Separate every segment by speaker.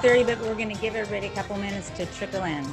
Speaker 1: 5:30, but we're going to give everybody a couple minutes to trickle in.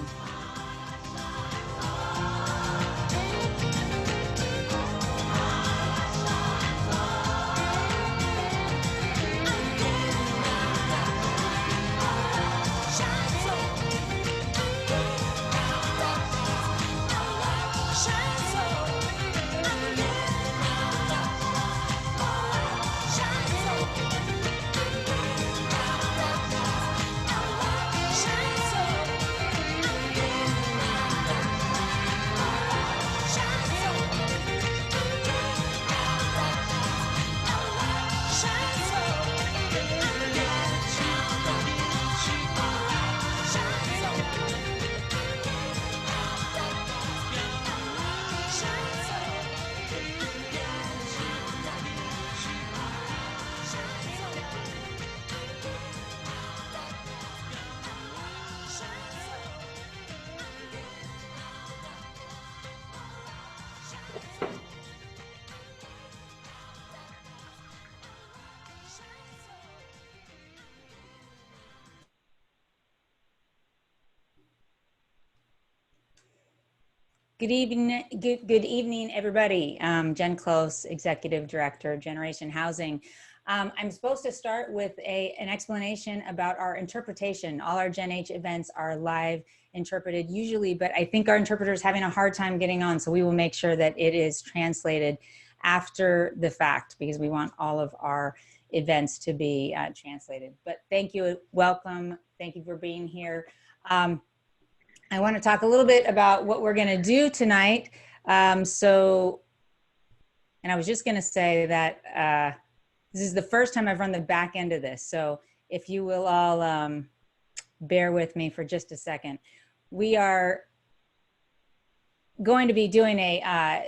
Speaker 1: Good evening, everybody. Jen Close, Executive Director, Generation Housing. I'm supposed to start with an explanation about our interpretation. All our Gen H events are live interpreted usually, but I think our interpreter is having a hard time getting on, so we will make sure that it is translated after the fact because we want all of our events to be translated. But thank you, welcome, thank you for being here. I want to talk a little bit about what we're going to do tonight. And I was just going to say that this is the first time I've run the back end of this. So if you will all bear with me for just a second. We are going to be doing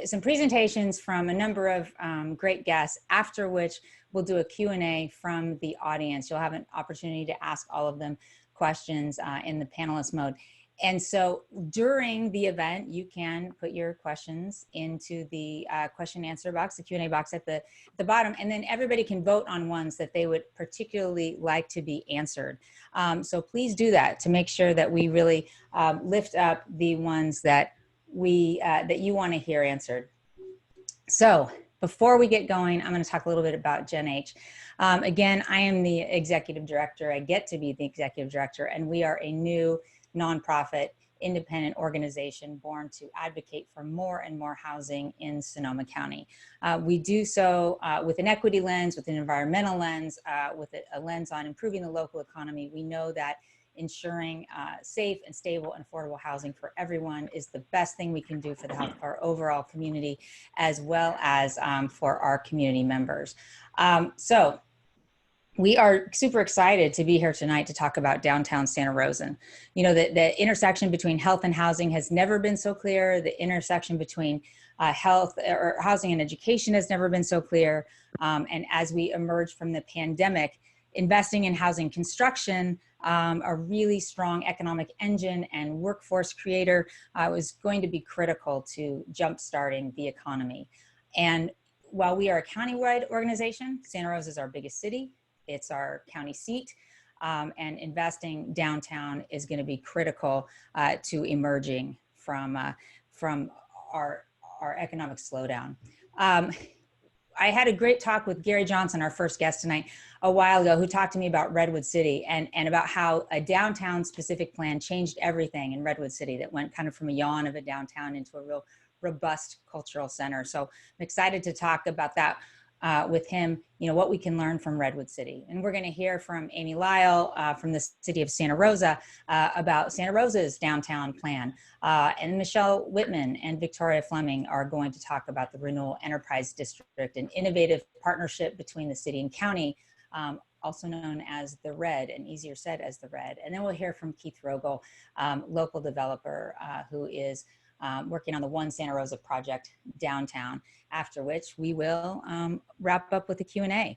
Speaker 1: some presentations from a number of great guests, after which we'll do a Q&A from the audience. You'll have an opportunity to ask all of them questions in the panelist mode. And so during the event, you can put your questions into the question and answer box, the Q&A box at the bottom, and then everybody can vote on ones that they would particularly like to be answered. So please do that to make sure that we really lift up the ones that you want to hear answered. So before we get going, I'm going to talk a little bit about Gen H. Again, I am the Executive Director. I get to be the Executive Director, and we are a new nonprofit, independent organization born to advocate for more and more housing in Sonoma County. We do so with an equity lens, with an environmental lens, with a lens on improving the local economy. We know that ensuring safe and stable and affordable housing for everyone is the best thing we can do for the health of our overall community, as well as for our community members. So we are super excited to be here tonight to talk about downtown Santa Rosa. You know, the intersection between health and housing has never been so clear. The intersection between health or housing and education has never been so clear. And as we emerge from the pandemic, investing in housing construction, a really strong economic engine and workforce creator, was going to be critical to jumpstarting the economy. And while we are a countywide organization, Santa Rosa is our biggest city. It's our county seat, and investing downtown is going to be critical to emerging from our economic slowdown. I had a great talk with Gary Johnson, our first guest tonight, a while ago, who talked to me about Redwood City and about how a downtown specific plan changed everything in Redwood City, that went kind of from a yawn of a downtown into a real robust cultural center. So I'm excited to talk about that with him, you know, what we can learn from Redwood City. And we're going to hear from Amy Lyle from the city of Santa Rosa about Santa Rosa's downtown plan. And Michelle Whitman and Victoria Fleming are going to talk about the Renewal Enterprise District, an innovative partnership between the city and county, also known as the RED, and easier said as the RED. And then we'll hear from Keith Rogel, local developer who is working on the One Santa Rosa project downtown, after which we will wrap up with a Q&A.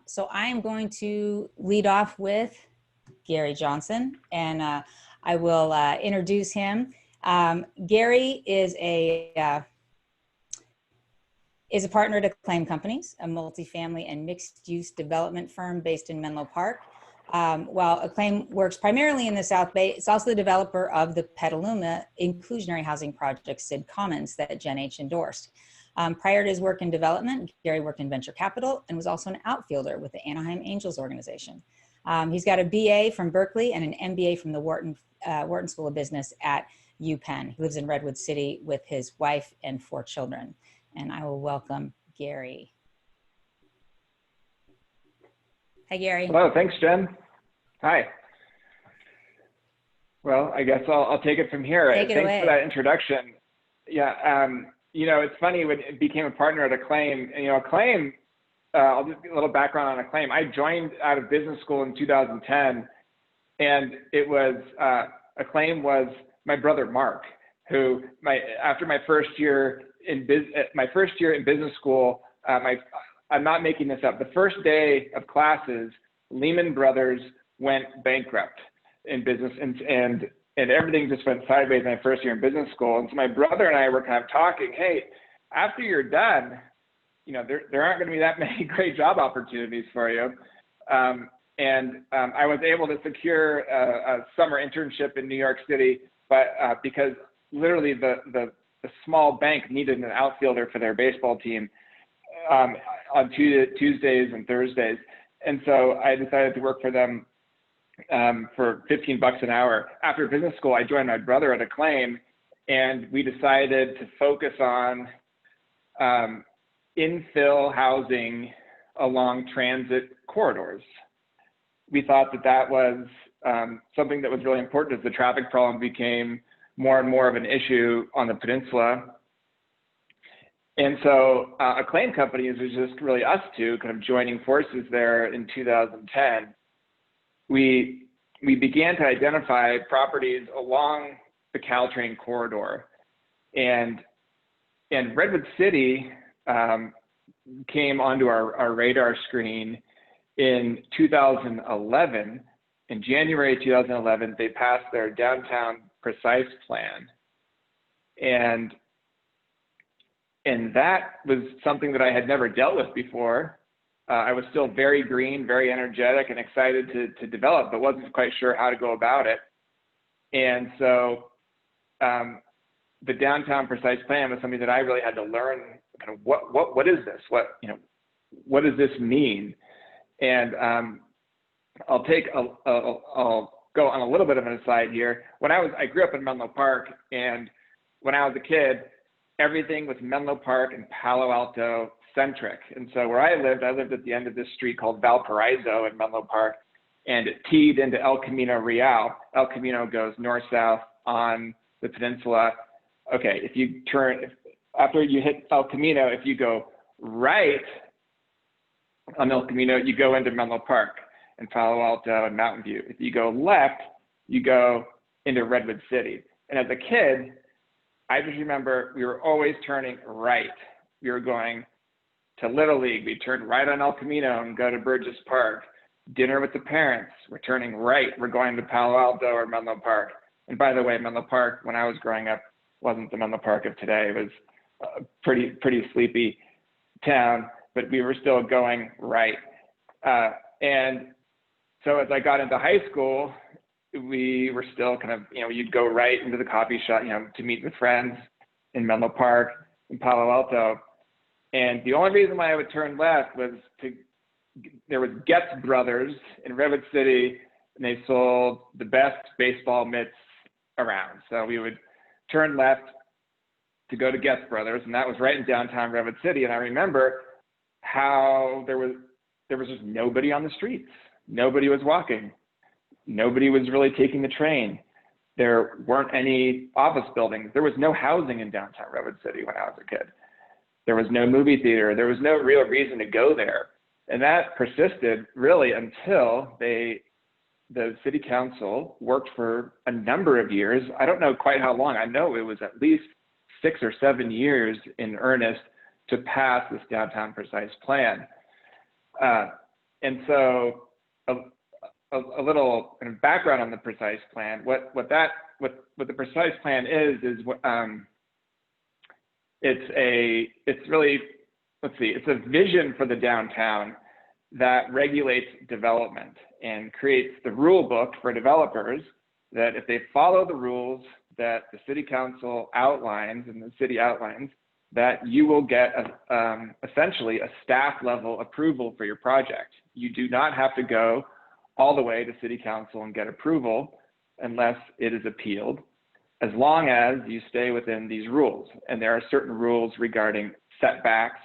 Speaker 1: So I am going to lead off with Gary Johnson, and I will introduce him. Gary is a partner at Acclaim Companies, a multifamily and mixed-use development firm based in Menlo Park. While Acclaim works primarily in the South Bay, it's also the developer of the Petaluma inclusionary housing project, Sid Commons, that Jen H. endorsed. Prior to his work in development, Gary worked in venture capital and was also an outfielder with the Anaheim Angels organization. He's got a BA from Berkeley and an MBA from the Wharton School of Business at UPenn. He lives in Redwood City with his wife and 4 children. And I will welcome Gary. Hi, Gary.
Speaker 2: Hello, thanks, Jen. Hi. Well, I guess I'll take it from here.
Speaker 1: Take it
Speaker 2: Thanks
Speaker 1: away.
Speaker 2: for that introduction. Yeah, you know, it's funny when it became a partner at Acclaim. And, you know, Acclaim, I'll just give a little background on Acclaim. I joined out of business school in 2010, and it was, Acclaim was my brother Mark, who after my first year in business school, I'm not making this up. The first day of classes, Lehman Brothers went bankrupt in business, and everything just went sideways in my first year in business school. And so my brother and I were kind of talking, hey, after you're done, you know, there aren't going to be that many great job opportunities for you. I was able to secure a summer internship in New York City, but because literally the small bank needed an outfielder for their baseball team on Tuesdays and Thursdays. And so I decided to work for them for $15 an hour. After business school, I joined my brother at Acclaim, and we decided to focus on infill housing along transit corridors. We thought that was something that was really important as the traffic problem became more and more of an issue on the peninsula. And so Acclaim Companies was just really us two kind of joining forces there in 2010. We began to identify properties along the Caltrain corridor, and Redwood City came onto our radar screen in 2011. In January 2011, they passed their downtown precise plan, and that was something that I had never dealt with before. I was still very green, very energetic, and excited to develop, but wasn't quite sure how to go about it. And so the downtown precise plan was something that I really had to learn. Kind of what is this? What does this mean? And I'll go on a little bit of an aside here. I grew up in Menlo Park, and when I was a kid, everything was Menlo Park and Palo Alto centric. And so where I lived at the end of this street called Valparaiso in Menlo Park, and it teed into El Camino Real. El Camino goes north-south on the peninsula. Okay, after you hit El Camino, if you go right on El Camino, you go into Menlo Park and Palo Alto and Mountain View. If you go left, you go into Redwood City. And as a kid, I just remember we were always turning right. We were going to Little League. We turned right on El Camino and go to Burgess Park. Dinner with the parents. We're turning right. We're going to Palo Alto or Menlo Park. And by the way, Menlo Park, when I was growing up, wasn't the Menlo Park of today. It was a pretty sleepy town, but we were still going right. And so as I got into high school, we were still kind of, you'd go right into the coffee shop, to meet with friends in Menlo Park, in Palo Alto. And the only reason why I would turn left was there was Getz Brothers in Redwood City, and they sold the best baseball mitts around. So we would turn left to go to Getz Brothers, and that was right in downtown Redwood City. And I remember how there was just nobody on the streets. Nobody was walking. Nobody was really taking the train. There weren't any office buildings. There was no housing in downtown Redwood City when I was a kid. There was no movie theater. There was no real reason to go there. And that persisted really until the city council worked for a number of years. I don't know quite how long. I know it was at least 6 or 7 years in earnest to pass this downtown precise plan. And so a little kind of background on the precise plan. What the precise plan is it's a vision for the downtown that regulates development and creates the rule book for developers that if they follow the rules that the city council outlines and the city outlines, that you will get essentially a staff level approval for your project. You do not have to go all the way to city council and get approval unless it is appealed, as long as you stay within these rules. And there are certain rules regarding setbacks,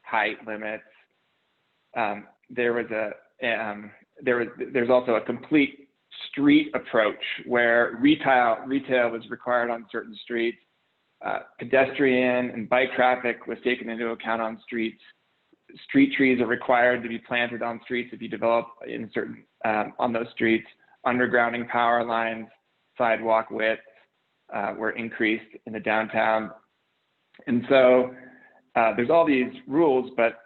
Speaker 2: height limits. There's also a complete street approach where retail is required on certain streets. Pedestrian and bike traffic was taken into account on streets. Street trees are required to be planted on streets if you develop in certain on those streets. Undergrounding power lines, sidewalk widths were increased in the downtown. And so there's all these rules, but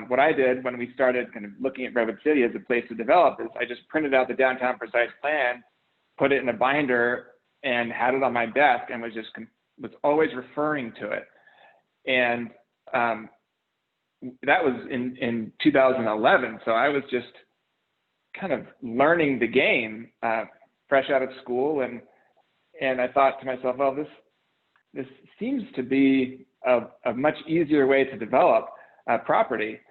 Speaker 2: what I did when we started kind of looking at Redwood City as a place to develop is I just printed out the downtown precise plan, put it in a binder, and had it on my desk, and was always referring to it. And that was in 2011. So I was just kind of learning the game, fresh out of school. And I thought to myself, well, this seems to be a much easier way to develop property.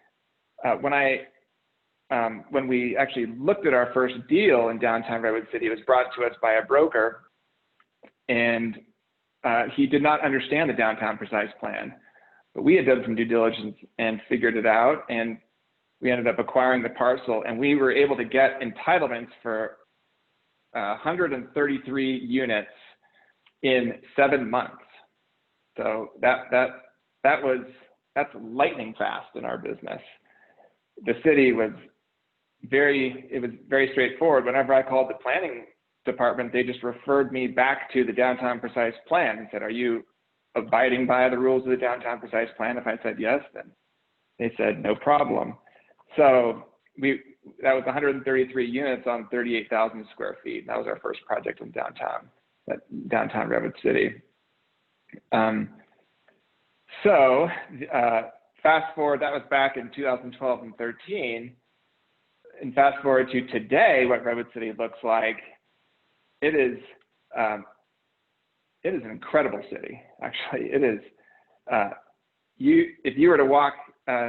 Speaker 2: When we actually looked at our first deal in downtown Redwood City, it was brought to us by a broker, and he did not understand the downtown precise plan, but we had done some due diligence and figured it out, and we ended up acquiring the parcel, and we were able to get entitlements for 133 units in 7 months. So that's lightning fast in our business. The city was very straightforward. Whenever I called the planning department, they just referred me back to the downtown precise plan and said, are you abiding by the rules of the downtown precise plan? If I said yes, then they said no problem. So that was 133 units on 38,000 square feet. That was our first project in downtown Redwood City. So fast forward, that was back in 2012 and 13. And fast forward to today, what Redwood City looks like. It is an incredible city. Actually, it is. If you were to walk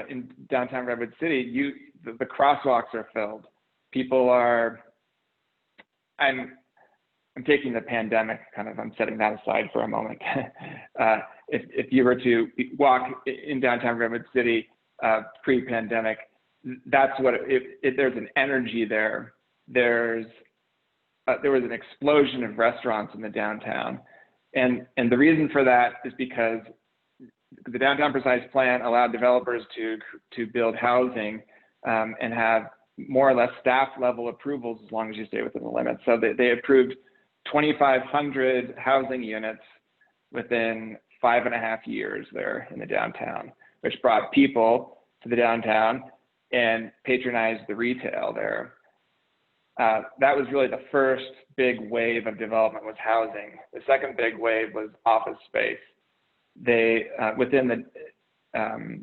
Speaker 2: in downtown Redwood City, the crosswalks are filled. People are. I'm taking the pandemic I'm setting that aside for a moment. If you were to walk in downtown Redwood City pre-pandemic, that's what there's an energy there. There was an explosion of restaurants in the downtown, and the reason for that is because the downtown precise plan allowed developers to build housing and have more or less staff level approvals as long as you stay within the limits. So they approved 2,500 housing units within 5.5 years there in the downtown, which brought people to the downtown and patronized the retail there. That was really the first big wave of development was housing. The second big wave was office space. They, within the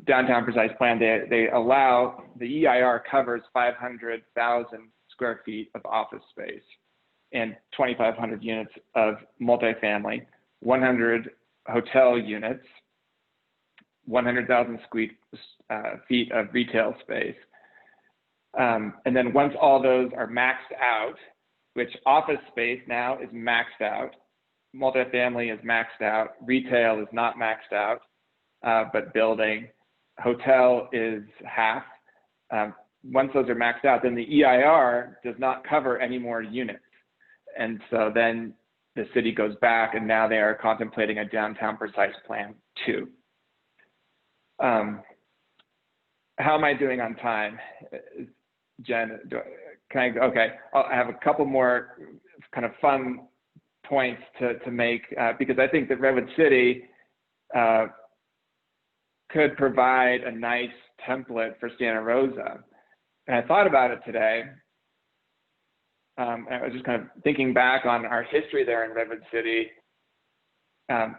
Speaker 2: downtown precise plan, they allow, the EIR covers 500,000 square feet of office space and 2,500 units of multifamily, 100 hotel units, 100,000 feet of retail space. And then once all those are maxed out, which office space now is maxed out, multifamily is maxed out, retail is not maxed out, but building, hotel is half. Once those are maxed out, then the EIR does not cover any more units. And so then the city goes back, and now they are contemplating a downtown precise plan 2. How am I doing on time? Jen, okay, I have a couple more kind of fun points to make because I think that Redwood City could provide a nice template for Santa Rosa. And I thought about it today. I was just kind of thinking back on our history there in Redwood City.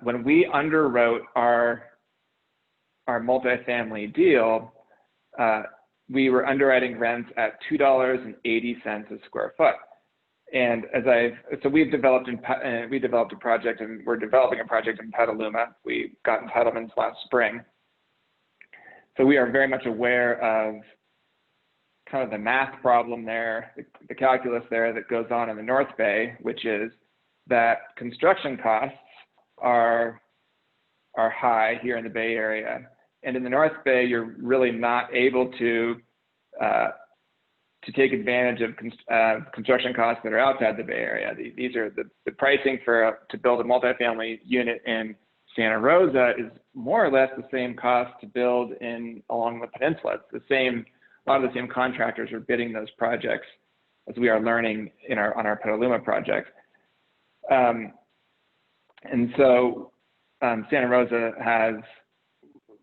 Speaker 2: When we underwrote our multifamily deal, we were underwriting rents at $2.80 a square foot. And so we developed a project, and we're developing a project in Petaluma. We got entitlements last spring. So we are very much aware of kind of the math problem there, the calculus there that goes on in the North Bay, which is that construction costs are high here in the Bay Area. And in the North Bay, you're really not able to take advantage of construction costs that are outside the Bay Area. These are the pricing to build a multifamily unit in Santa Rosa is more or less the same cost to build along the peninsula. It's a lot of the same contractors are bidding those projects, as we are learning on our Petaluma project. And so Santa Rosa has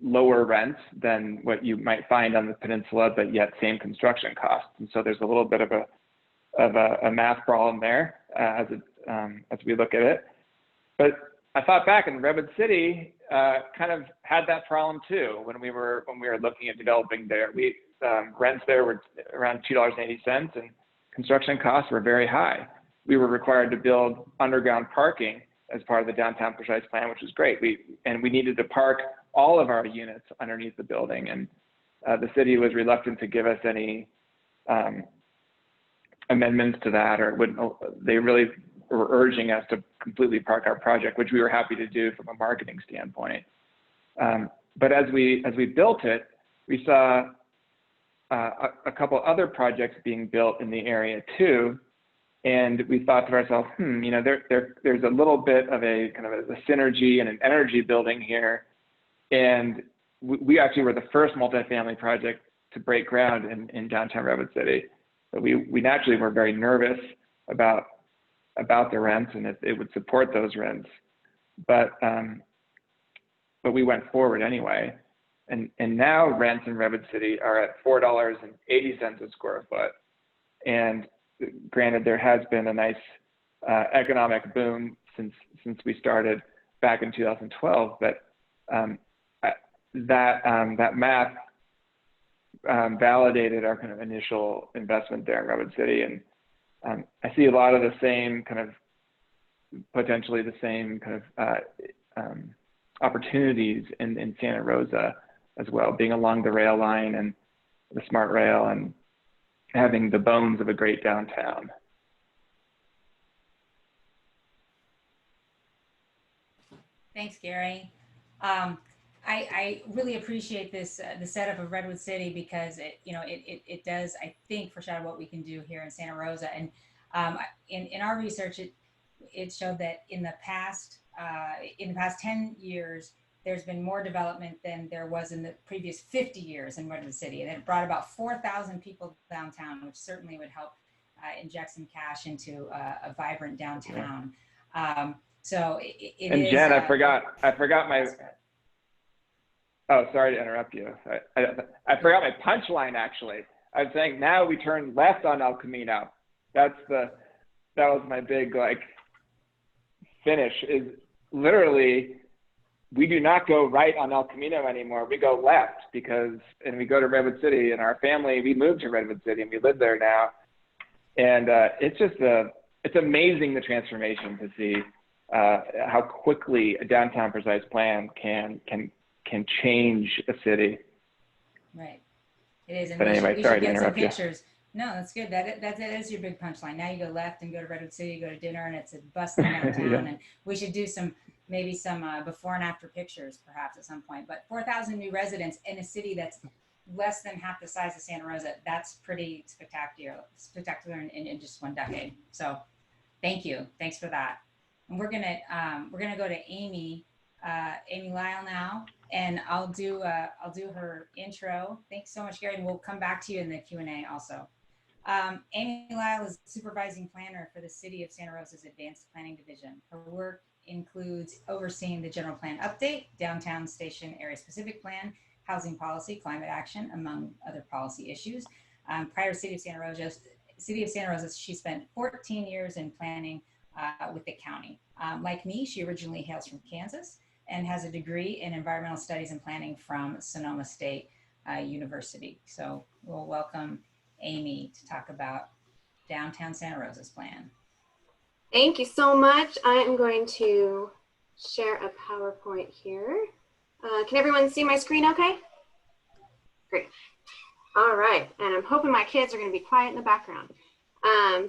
Speaker 2: lower rents than what you might find on the peninsula, but yet same construction costs. And so there's a little bit of a math problem there as we look at it. But I thought back, in Redwood City kind of had that problem too when we were looking at developing there. Rents there were around $2.80, and construction costs were very high. We were required to build underground parking as part of the downtown precise plan, which was great. We needed to park all of our units underneath the building, and the city was reluctant to give us any amendments to that, or they really were urging us to completely park our project, which we were happy to do from a marketing standpoint. But as we built it, we saw a couple other projects being built in the area too. And we thought to ourselves, there's a little bit of a kind of a synergy and an energy building here. And we actually were the first multifamily project to break ground in downtown Redwood City. But we naturally were very nervous about the rents and if it would support those rents. But we went forward anyway. And now rents in Redwood City are at $4.80 a square foot. And granted, there has been a nice economic boom since we started back in 2012, but that math validated our kind of initial investment there in Redwood City. And I see a lot of the same kind of, potentially the same kind of opportunities in Santa Rosa as well, being along the rail line and the smart rail and having the bones of a great downtown.
Speaker 1: Thanks, Gary. I really appreciate this the setup of Redwood City, because it does, I think, foreshadow what we can do here in Santa Rosa. And in our research, it showed that in the past 10 years, there's been more development than there was in the previous 50 years in Redwood City. And it brought about 4,000 people downtown, which certainly would help inject some cash into a vibrant downtown. So it
Speaker 2: and
Speaker 1: is,
Speaker 2: Jen, I forgot my, oh, sorry to interrupt you. I forgot my punchline, actually. I was saying, now we turn left on El Camino. That was my big, finish, is literally, we do not go right on El Camino anymore. We go left and we go to Redwood City, and our family, we moved to Redwood City and we live there now. And it's amazing, the transformation, to see how quickly a downtown precise plan can change a city.
Speaker 1: Right. It is. And
Speaker 2: but anyway,
Speaker 1: we
Speaker 2: sorry
Speaker 1: should
Speaker 2: to
Speaker 1: get some
Speaker 2: interrupt you.
Speaker 1: pictures. No, that's good. That is your big punchline. Now you go left and go to Redwood City, you go to dinner, and it's a bustling downtown.
Speaker 2: Yeah.
Speaker 1: And we should do maybe some before and after pictures, perhaps, at some point. But 4,000 new residents in a city that's less than half the size of Santa Rosa, that's pretty spectacular in just one decade. So thank you. Thanks for that. And we're gonna go to Amy Lyle now, and I'll do her intro. Thanks so much, Gary, and we'll come back to you in the Q&A also. Amy Lyle is supervising planner for the City of Santa Rosa's Advanced Planning Division. Her work includes overseeing the general plan update, downtown station area specific plan, housing policy, climate action, among other policy issues. Prior to City of Santa Rosa, she spent 14 years in planning with the county. Like me, she originally hails from Kansas and has a degree in environmental studies and planning from Sonoma State. University. So we'll welcome Amy to talk about Downtown Santa Rosa's plan.
Speaker 3: Thank you so much. I am going to share a PowerPoint here. Can everyone see my screen okay? Great. All right, and I'm hoping my kids are going to be quiet in the background.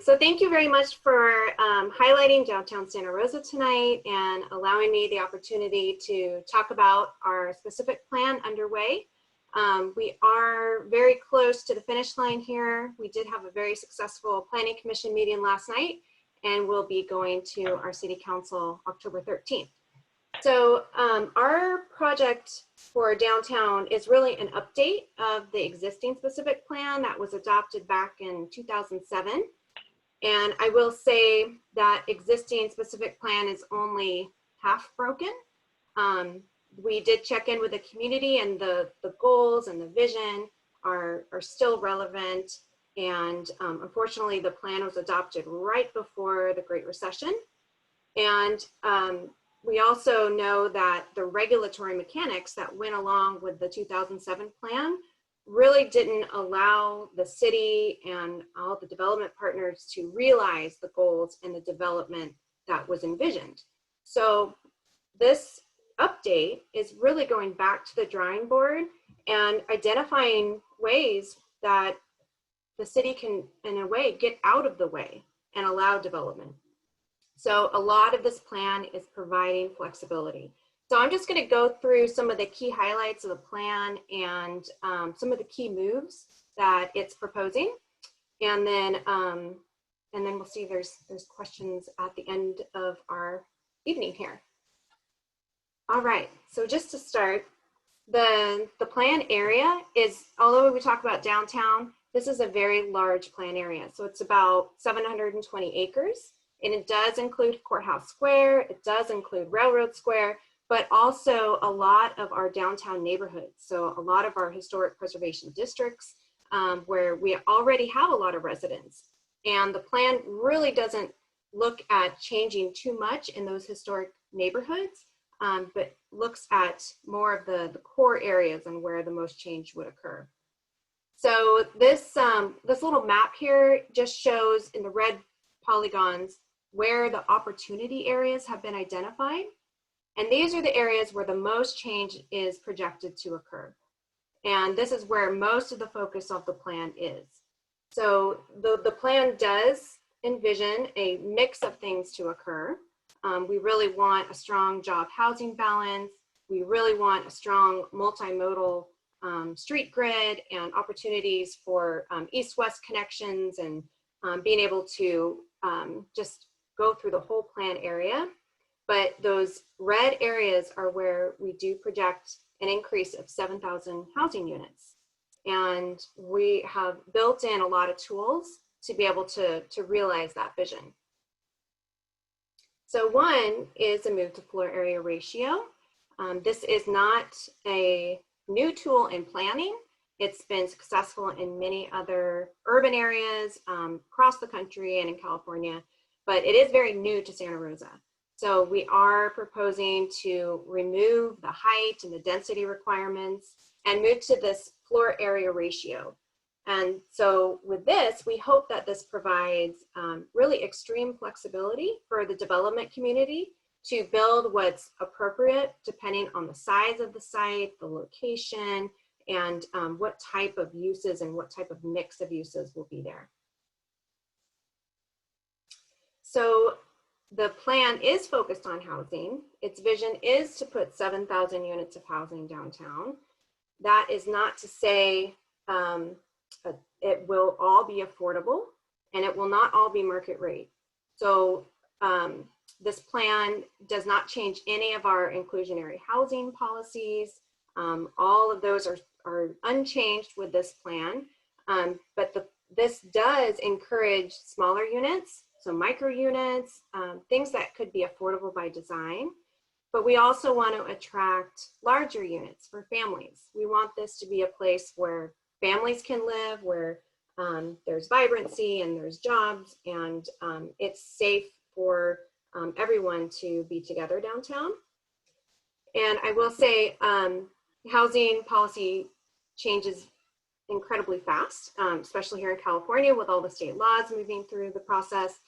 Speaker 3: So thank you very much for highlighting Downtown Santa Rosa tonight and allowing me the opportunity to talk about our specific plan underway. We are very close to the finish line here. We did have a very successful Planning Commission meeting last night, and we'll be going to our City Council October 13th. So our project for downtown is really an update of the existing specific plan that was adopted back in 2007. And I will say that existing specific plan is only half broken. We did check in with the community, and the goals and the vision are still relevant. And unfortunately, the plan was adopted right before the Great Recession. And we also know that the regulatory mechanics that went along with the 2007 plan really didn't allow the city and all the development partners to realize the goals and the development that was envisioned. So this update is really going back to the drawing board and identifying ways that the city can, in a way, get out of the way and allow development. So a lot of this plan is providing flexibility. So I'm just going to go through some of the key highlights of the plan and some of the key moves that it's proposing, and then we'll see if there's questions at the end of our evening here. All right. So just to start, the plan area is, although we talk about downtown, this is a very large plan area. So it's about 720 acres. And it does include Courthouse Square, it does include Railroad Square, but also a lot of our downtown neighborhoods. So a lot of our historic preservation districts where we already have a lot of residents. And the plan really doesn't look at changing too much in those historic neighborhoods, but looks at more of the core areas and where the most change would occur. So this little map here just shows in the red polygons where the opportunity areas have been identified. And these are the areas where the most change is projected to occur. And this is where most of the focus of the plan is. So the plan does envision a mix of things to occur. We really want a strong job housing balance. We really want a strong multimodal street grid and opportunities for east-west connections and being able to just go through the whole plan area. But those red areas are where we do project an increase of 7,000 housing units. And we have built in a lot of tools to be able to realize that vision. So one is a move to floor area ratio. This is not a new tool in planning. It's been successful in many other urban areas across the country and in California, but it is very new to Santa Rosa. So we are proposing to remove the height and the density requirements and move to this floor area ratio. And so with this, we hope that this provides really extreme flexibility for the development community to build what's appropriate depending on the size of the site, the location, and what type of uses and what type of mix of uses will be there. So the plan is focused on housing. Its vision is to put 7,000 units of housing downtown. That is not to say it will all be affordable, and it will not all be market rate. So this plan does not change any of our inclusionary housing policies. All of those are unchanged with this plan, but this does encourage smaller units, so micro units, things that could be affordable by design. But we also want to attract larger units for families. We want this to be a place where families can live, where there's vibrancy and there's jobs, and it's safe for everyone to be together downtown. And I will say, housing policy changes incredibly fast, especially here in California with all the state laws moving through the process.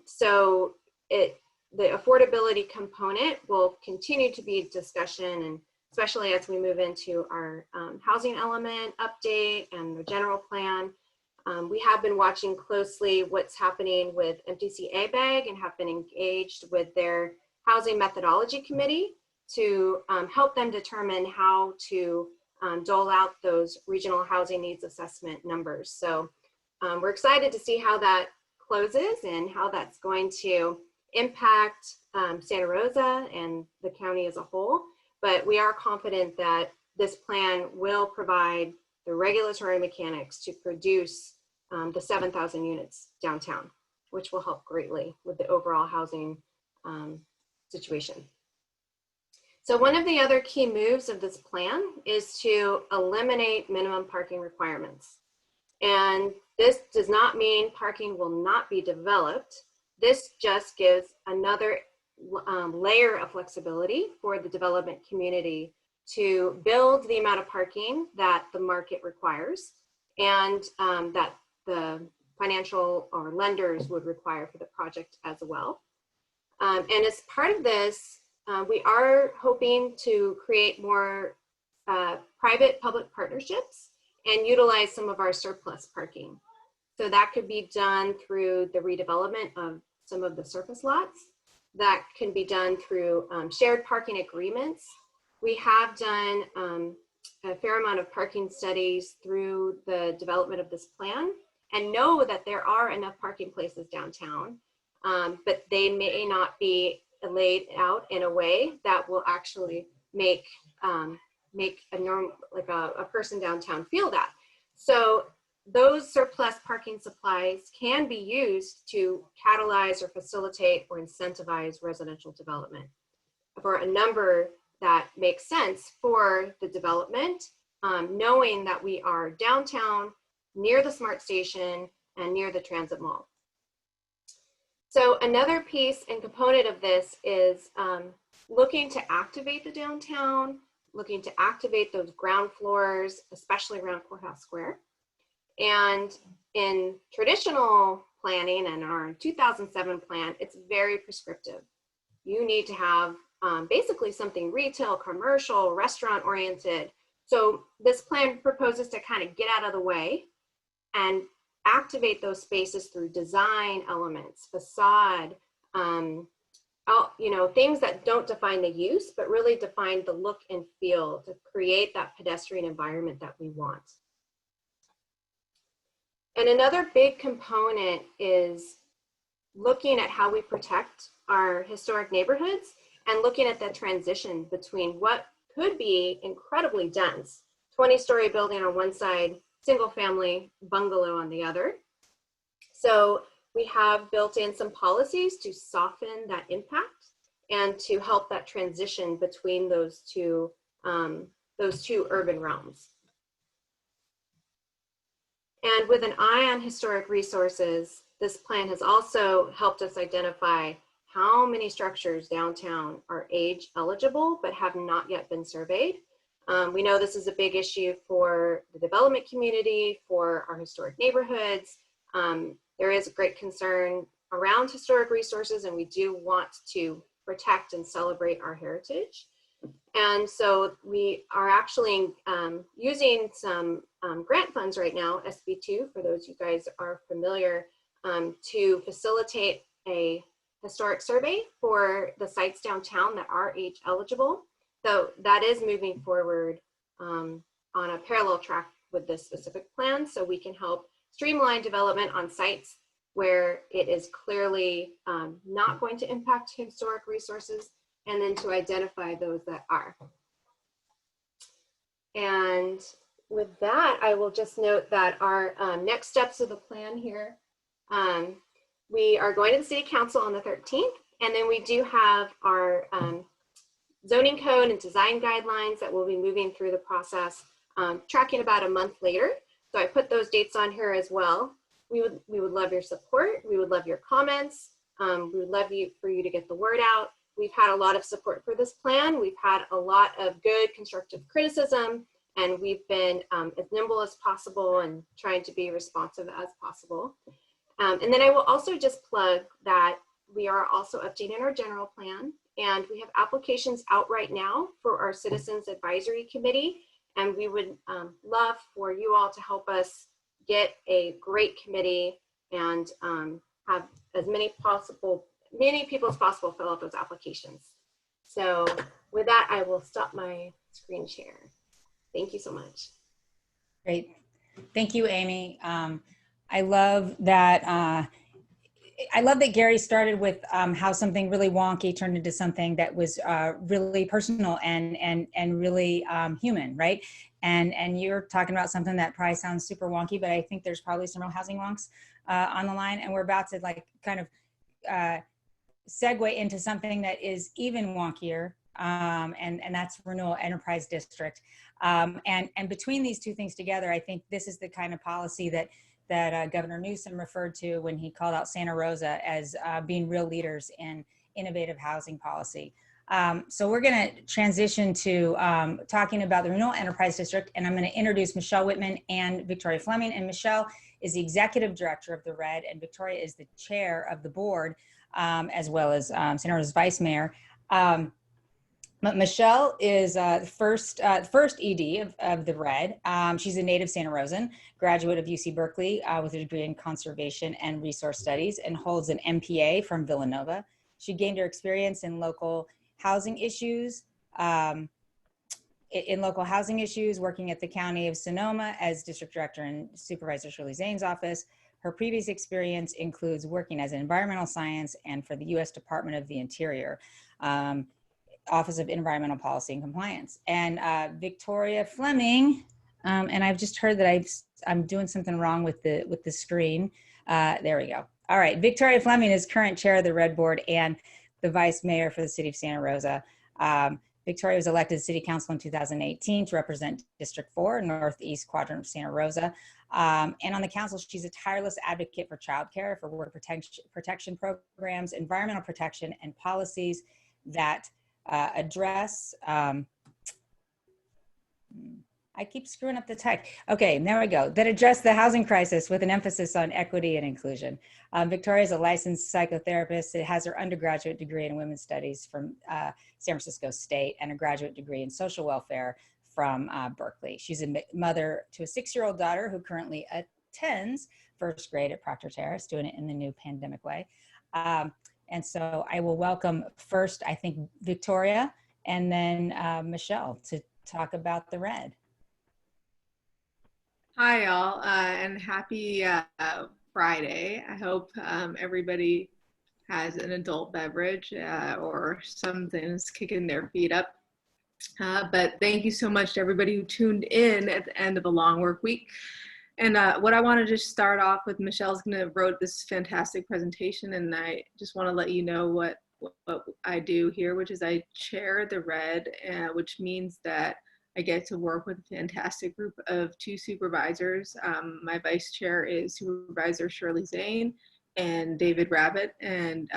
Speaker 3: So the affordability component will continue to be a discussion, and especially as we move into our housing element update and the general plan. We have been watching closely what's happening with MTC ABAG and have been engaged with their housing methodology committee to help them determine how to dole out those regional housing needs assessment numbers. So we're excited to see how that closes and how that's going to impact Santa Rosa and the county as a whole. But we are confident that this plan will provide the regulatory mechanics to produce the 7,000 units downtown, which will help greatly with the overall housing situation. So one of the other key moves of this plan is to eliminate minimum parking requirements. And this does not mean parking will not be developed. This just gives another layer of flexibility for the development community to build the amount of parking that the market requires and that the financial or lenders would require for the project as well. And as part of this, we are hoping to create more private-public partnerships and utilize some of our surplus parking. So that could be done through the redevelopment of some of the surface lots. That can be done through shared parking agreements. We have done a fair amount of parking studies through the development of this plan and know that there are enough parking places downtown, but they may not be laid out in a way that will actually make a normal, like a person downtown feel that. So those surplus parking supplies can be used to catalyze or facilitate or incentivize residential development for a number that makes sense for the development, knowing that we are downtown, near the SMART station, and near the transit mall. So another piece and component of this is looking to activate the downtown, looking to activate those ground floors, especially around Courthouse Square. And in traditional planning and our 2007 plan, it's very prescriptive. You need to have basically something retail, commercial, restaurant oriented. So this plan proposes to kind of get out of the way and activate those spaces through design elements, facade, things that don't define the use, but really define the look and feel to create that pedestrian environment that we want. And another big component is looking at how we protect our historic neighborhoods and looking at the transition between what could be incredibly dense, 20-story building on one side, single family bungalow on the other. So we have built in some policies to soften that impact and to help that transition between those two urban realms. And with an eye on historic resources, this plan has also helped us identify how many structures downtown are age eligible but have not yet been surveyed. We know this is a big issue for the development community, for our historic neighborhoods. There is a great concern around historic resources, and we do want to protect and celebrate our heritage. And so we are actually using some grant funds right now, SB2, for those you guys are familiar, to facilitate a historic survey for the sites downtown that are age eligible. So that is moving forward on a parallel track with this specific plan, so we can help streamline development on sites where it is clearly not going to impact historic resources, and then to identify those that are. And with that, I will just note that our next steps of the plan here, we are going to the City Council on the 13th, and then we do have our zoning code and design guidelines that will be moving through the process, tracking about a month later. So I put those dates on here as well. We would love your support. We would love your comments. We would love for you to get the word out. We've had a lot of support for this plan. We've had a lot of good constructive criticism, and we've been as nimble as possible and trying to be responsive as possible. And then I will also just plug that we are also updating our general plan, and we have applications out right now for our Citizens Advisory Committee, and we would love for you all to help us get a great committee and have as many people as possible fill out those applications. So with that, I will stop my screen share. Thank you so much.
Speaker 1: Great. Thank you, Amy. I love that. I love that Gary started with how something really wonky turned into something that was really personal and really human, right? And you're talking about something that probably sounds super wonky, but I think there's probably some real housing wonks on the line, and we're about to like kind of segue into something that is even wonkier, and that's Renewal Enterprise District. And between these two things together, I think this is the kind of policy that Governor Newsom referred to when he called out Santa Rosa as being real leaders in innovative housing policy. So we're going to transition to talking about the Renewal Enterprise District, and I'm going to introduce Michelle Whitman and Victoria Fleming. And Michelle is the executive director of the RED, and Victoria is the chair of the board, as well as Santa Rosa's vice mayor. Michelle is the first ED of the RED. She's a native Santa Rosan, graduate of UC Berkeley with a degree in conservation and resource studies, and holds an MPA from Villanova. She gained her experience in local housing issues, working at the County of Sonoma as district director in Supervisor Shirley Zane's office. Her previous experience includes working as an environmental science and for the U.S. Department of the Interior. Office of Environmental Policy and Compliance. And Victoria Fleming, and I've just heard that I'm doing something wrong with the screen. There we go. All right, Victoria Fleming is current chair of the RED board and the vice mayor for the city of Santa Rosa. Victoria was elected to city council in 2018 to represent District 4, Northeast Quadrant of Santa Rosa. And on the council, she's a tireless advocate for childcare, for worker protection programs, environmental protection, and policies that address, I keep screwing up the tech. Okay, there we go. That address the housing crisis with an emphasis on equity and inclusion. Victoria is a licensed psychotherapist. It has her undergraduate degree in women's studies from San Francisco State and a graduate degree in social welfare from Berkeley. She's a mother to a 6-year-old daughter who currently attends first grade at Proctor Terrace, doing it in the new pandemic way. And so I will welcome first, I think, Victoria, and then Michelle to talk about the RED.
Speaker 4: Hi, all, and happy Friday. I hope everybody has an adult beverage or something's kicking their feet up. But thank you so much to everybody who tuned in at the end of a long work week. And what I want to just start off with, Michelle's going to wrote this fantastic presentation, and I just want to let you know what I do here, which is I chair the RED, which means that I get to work with a fantastic group of 2 supervisors. My vice chair is Supervisor Shirley Zane and David Rabbit, and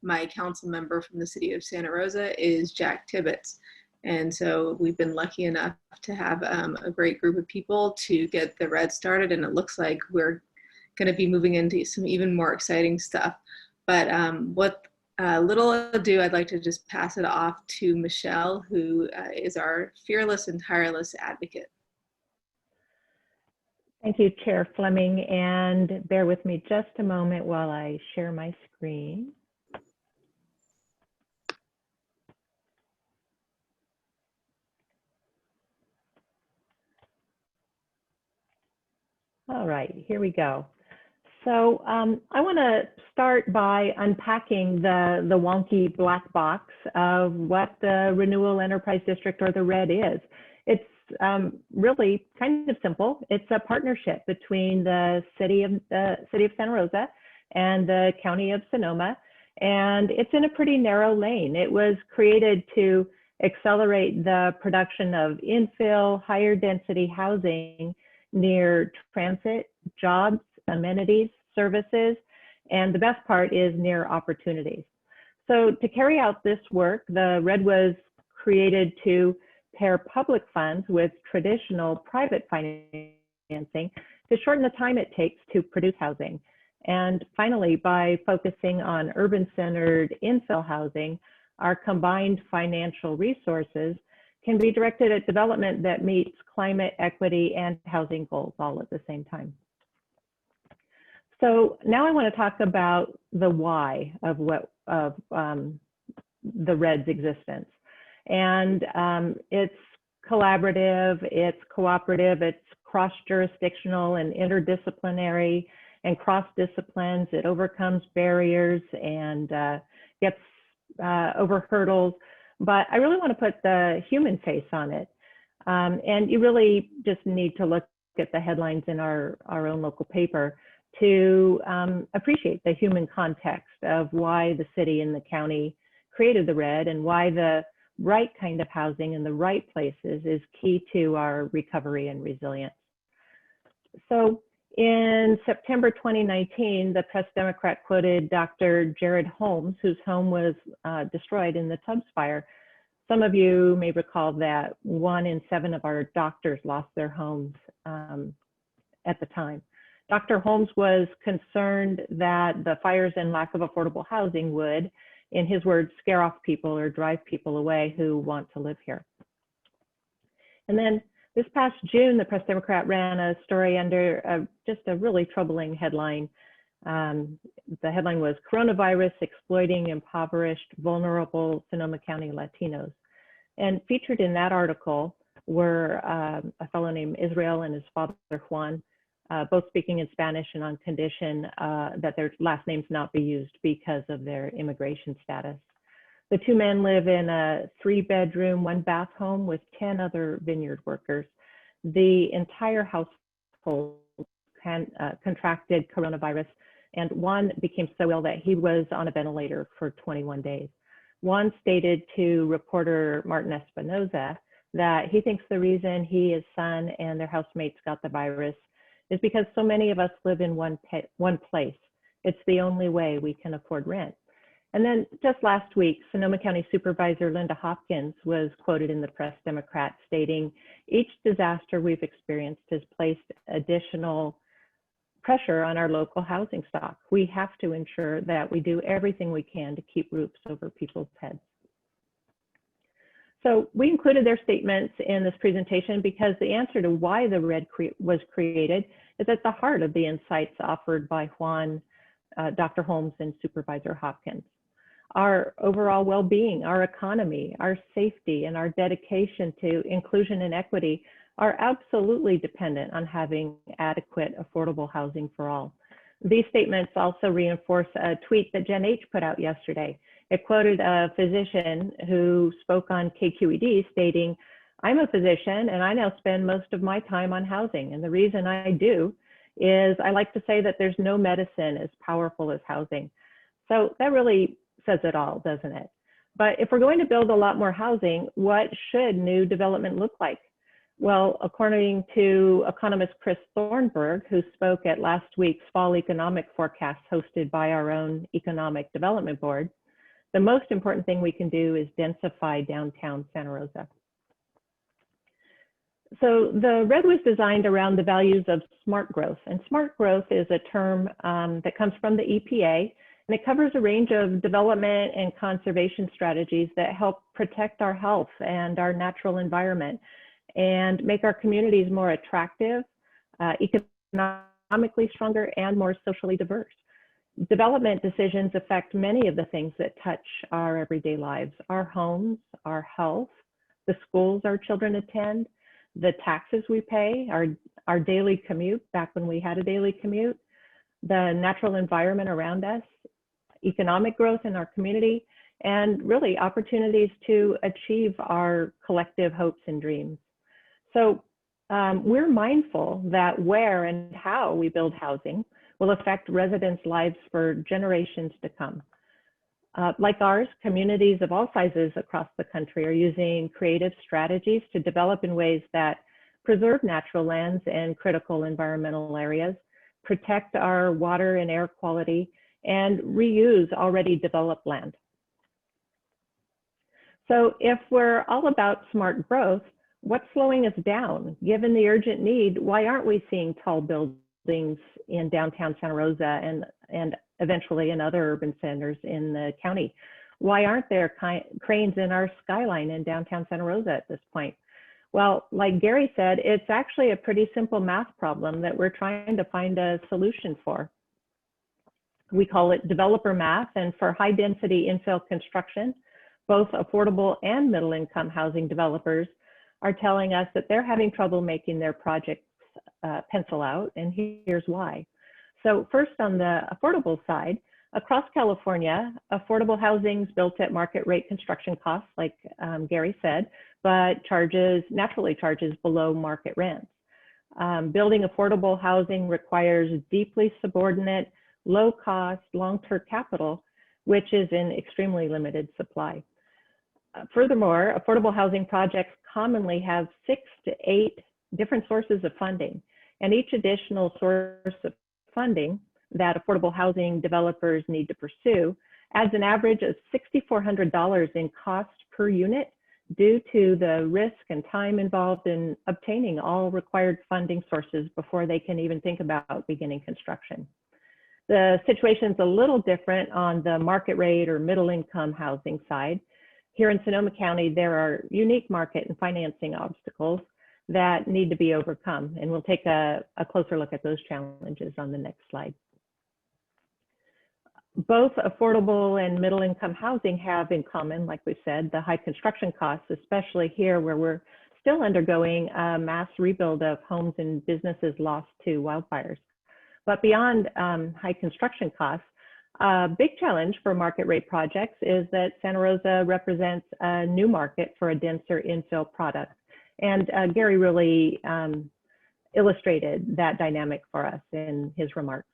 Speaker 4: my council member from the city of Santa Rosa is Jack Tibbetts. And so we've been lucky enough to have a great group of people to get the RED started, and it looks like we're going to be moving into some even more exciting stuff. But with little ado, I'd like to just pass it off to Michelle, who is our fearless and tireless advocate.
Speaker 5: Thank you, Chair Fleming, and bear with me just a moment while I share my screen. All right, here we go. So I want to start by unpacking the wonky black box of what the Renewal Enterprise District, or the RED, is. It's really kind of simple. It's a partnership between the city of Santa Rosa and the County of Sonoma, and it's in a pretty narrow lane. It was created to accelerate the production of infill, higher density housing near transit, jobs, amenities, services, and the best part is near opportunities. So to carry out this work, the RED was created to pair public funds with traditional private financing to shorten the time it takes to produce housing. And finally, by focusing on urban-centered infill housing, our combined financial resources can be directed at development that meets climate equity and housing goals all at the same time. So now I want to talk about the why of the RED's existence. And it's collaborative, it's cooperative, it's cross-jurisdictional and interdisciplinary and cross-disciplines. It overcomes barriers and gets over hurdles. But I really want to put the human face on it. And you really just need to look at the headlines in our own local paper to appreciate the human context of why the city and the county created the RED and why the right kind of housing in the right places is key to our recovery and resilience. So in September 2019, the Press Democrat quoted Dr. Jared Holmes, whose home was destroyed in the Tubbs fire. Some of you may recall that 1 in 7 of our doctors lost their homes at the time. Dr. Holmes was concerned that the fires and lack of affordable housing would, in his words, scare off people or drive people away who want to live here. And then this past June, the Press Democrat ran a story under just a really troubling headline. The headline was "Coronavirus Exploiting Impoverished Vulnerable Sonoma County Latinos." And featured in that article were a fellow named Israel and his father Juan, both speaking in Spanish and on condition that their last names not be used because of their immigration status. The two men live in a 3-bedroom, 1-bath home with 10 other vineyard workers. The entire household contracted coronavirus, and Juan became so ill that he was on a ventilator for 21 days. Juan stated to reporter Martin Espinoza that he thinks the reason he, his son, and their housemates got the virus is because so many of us live in one place. It's the only way we can afford rent. And then just last week, Sonoma County Supervisor Linda Hopkins was quoted in the Press Democrat stating, "Each disaster we've experienced has placed additional pressure on our local housing stock. We have to ensure that we do everything we can to keep roofs over people's heads." So we included their statements in this presentation because the answer to why the RED was created is at the heart of the insights offered by Juan, Dr. Holmes, and Supervisor Hopkins. Our overall well-being, our economy, our safety, and our dedication to inclusion and equity are absolutely dependent on having adequate, affordable housing for all. These statements also reinforce a tweet that Jen H. put out yesterday. It quoted a physician who spoke on KQED stating, "I'm a physician and I now spend most of my time on housing. And the reason I do is I like to say that there's no medicine as powerful as housing." So that really says it all, doesn't it? But if we're going to build a lot more housing, what should new development look like? Well, according to economist Chris Thornburg, who spoke at last week's fall economic forecast hosted by our own Economic Development Board, the most important thing we can do is densify downtown Santa Rosa. So the RED was designed around the values of smart growth, and smart growth is a term that comes from the EPA, and it covers a range of development and conservation strategies that help protect our health and our natural environment and make our communities more attractive, economically stronger, and more socially diverse. Development decisions affect many of the things that touch our everyday lives: our homes, our health, the schools our children attend, the taxes we pay, our daily commute, back when we had a daily commute, the natural environment around us, economic growth in our community, and really opportunities to achieve our collective hopes and dreams. So we're mindful that where and how we build housing will affect residents' lives for generations to come. Like ours, communities of all sizes across the country are using creative strategies to develop in ways that preserve natural lands and critical environmental areas, protect our water and air quality, and reuse already developed land. So if we're all about smart growth, what's slowing us down? Given the urgent need, why aren't we seeing tall buildings in downtown Santa Rosa and eventually in other urban centers in the county? Why aren't there cranes in our skyline in downtown Santa Rosa at this point? Well, like Gary said, it's actually a pretty simple math problem that we're trying to find a solution for. We call it developer math, and for high density infill construction, both affordable and middle income housing developers are telling us that they're having trouble making their projects pencil out, and here's why. So first, on the affordable side, across California, affordable housing is built at market rate construction costs, like Gary said, but naturally charges below market rents. Building affordable housing requires deeply subordinate, low cost, long-term capital, which is in extremely limited supply. Furthermore, affordable housing projects commonly have 6 to 8 different sources of funding, and each additional source of funding that affordable housing developers need to pursue adds an average of $6,400 in cost per unit due to the risk and time involved in obtaining all required funding sources before they can even think about beginning construction. The situation's a little different on the market rate or middle income housing side. Here in Sonoma County, there are unique market and financing obstacles that need to be overcome, and we'll take a closer look at those challenges on the next slide. Both affordable and middle income housing have in common, like we said, the high construction costs, especially here where we're still undergoing a mass rebuild of homes and businesses lost to wildfires. But beyond high construction costs, a big challenge for market rate projects is that Santa Rosa represents a new market for a denser infill product. And Gary really illustrated that dynamic for us in his remarks.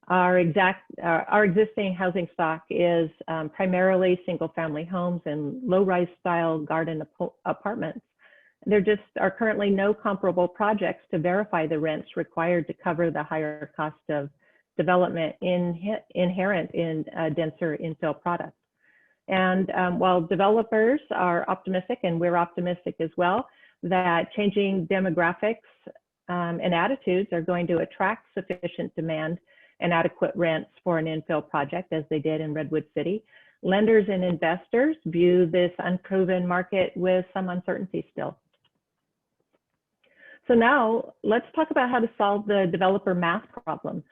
Speaker 5: Our existing housing stock is primarily single family homes and low-rise style garden apartments. There just are currently no comparable projects to verify the rents required to cover the higher cost of development inherent in a denser infill product. And while developers are optimistic, and we're optimistic as well, that changing demographics and attitudes are going to attract sufficient demand and adequate rents for an infill project, as they did in Redwood City, lenders and investors view this unproven market with some uncertainty still. So now let's talk about how to solve the developer math problem.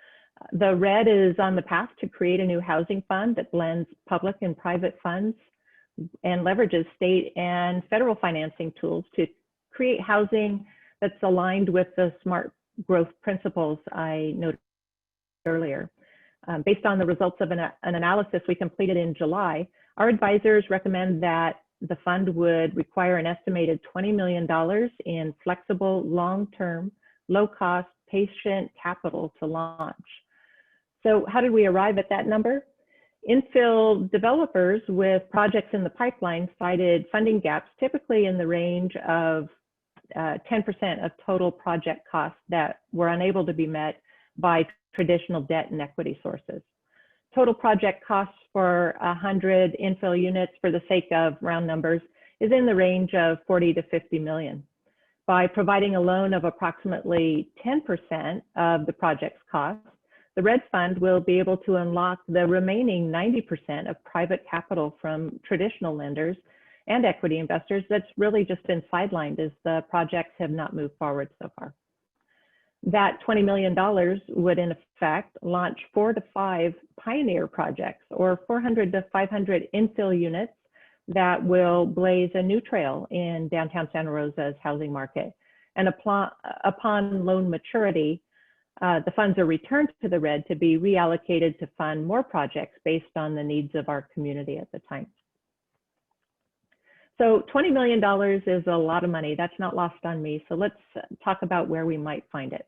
Speaker 5: The RED is on the path to create a new housing fund that blends public and private funds and leverages state and federal financing tools to create housing that's aligned with the smart growth principles I noted earlier. Based on the results of an analysis we completed in July, our advisors recommend that the fund would require an estimated $20 million in flexible, long-term, low-cost, patient capital to launch. So how did we arrive at that number? Infill developers with projects in the pipeline cited funding gaps typically in the range of 10% of total project costs that were unable to be met by traditional debt and equity sources. Total project costs for 100 infill units, for the sake of round numbers, is in the range of 40 to 50 million. By providing a loan of approximately 10% of the project's costs, the RED Fund will be able to unlock the remaining 90% of private capital from traditional lenders and equity investors that's really just been sidelined as the projects have not moved forward so far. That $20 million would in effect launch 4 to 5 pioneer projects, or 400 to 500 infill units that will blaze a new trail in downtown Santa Rosa's housing market. And upon loan maturity, the funds are returned to the RED to be reallocated to fund more projects based on the needs of our community at the time. So $20 million is a lot of money. That's not lost on me. So let's talk about where we might find it.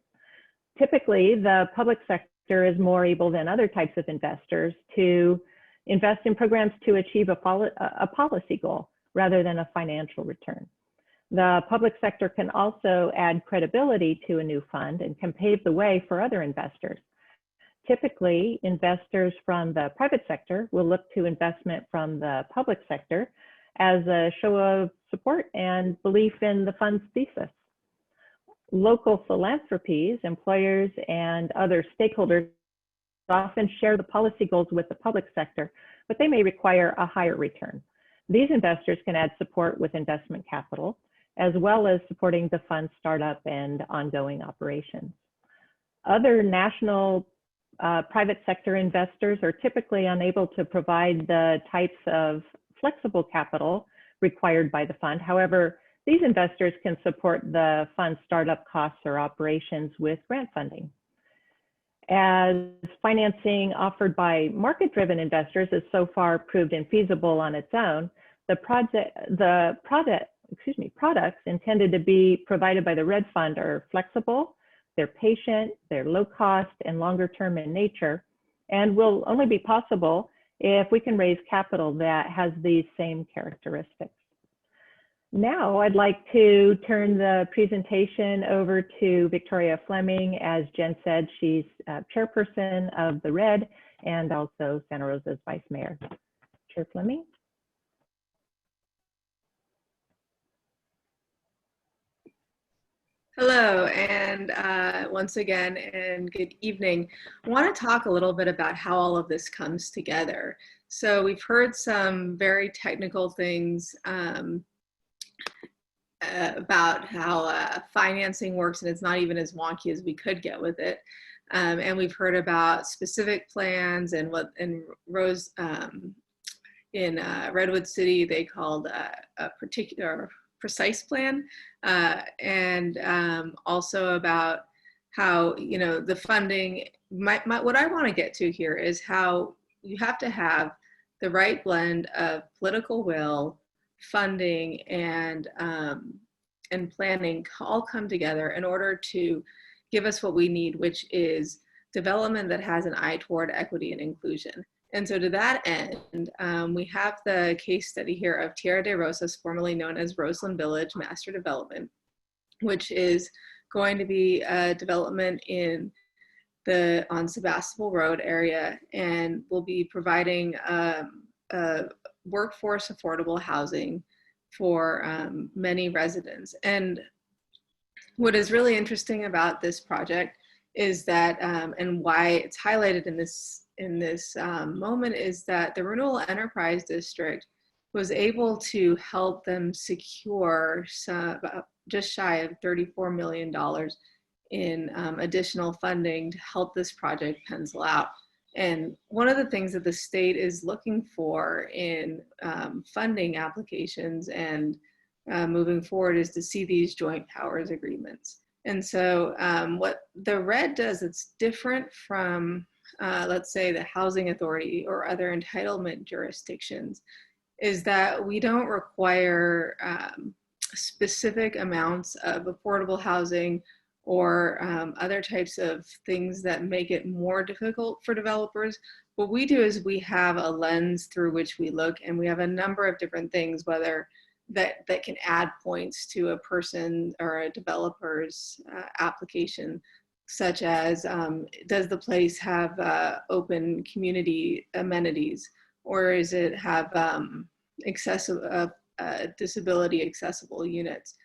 Speaker 5: Typically, the public sector is more able than other types of investors to invest in programs to achieve a policy goal rather than a financial return. The public sector can also add credibility to a new fund and can pave the way for other investors. Typically, investors from the private sector will look to investment from the public sector as a show of support and belief in the fund's thesis. Local philanthropies, employers, and other stakeholders often share the policy goals with the public sector, but they may require a higher return. These investors can add support with investment capital, as well as supporting the fund's startup and ongoing operations. Other national private sector investors are typically unable to provide the types of flexible capital required by the fund. However, these investors can support the fund's startup costs or operations with grant funding. As financing offered by market-driven investors has so far proved infeasible on its own, the products intended to be provided by the RED Fund are flexible, they're patient, they're low cost and longer term in nature, and will only be possible if we can raise capital that has these same characteristics. Now I'd like to turn the presentation over to Victoria Fleming. As Jen said, she's chairperson of the RED and also Santa Rosa's vice mayor. Chair Fleming.
Speaker 4: Hello, and once again, and good evening. I want to talk a little bit about how all of this comes together. So we've heard some very technical things about how financing works, and it's not even as wonky as we could get with it. And we've heard about specific plans and what in Redwood City they called a particular precise plan, and also about how, you know, the funding, what I want to get to here is how you have to have the right blend of political will, funding, and planning all come together in order to give us what we need, which is development that has an eye toward equity and inclusion. And so to that end, we have the case study here of Tierra de Rosas, formerly known as Roseland Village Master Development, which is going to be a development on Sebastopol Road area, and will be providing workforce affordable housing for many residents. And what is really interesting about this project is that, and why it's highlighted in this moment, is that the Renewal Enterprise District was able to help them secure just shy of $34 million in additional funding to help this project pencil out. And one of the things that the state is looking for in funding applications and moving forward is to see these joint powers agreements. And so what the RED does, it's different from, let's say, the Housing Authority or other entitlement jurisdictions, is that we don't require specific amounts of affordable housing or other types of things that make it more difficult for developers. What we do is we have a lens through which we look, and we have a number of different things, whether that can add points to a person or a developer's application, such as does the place have open community amenities, or is it have disability accessible units?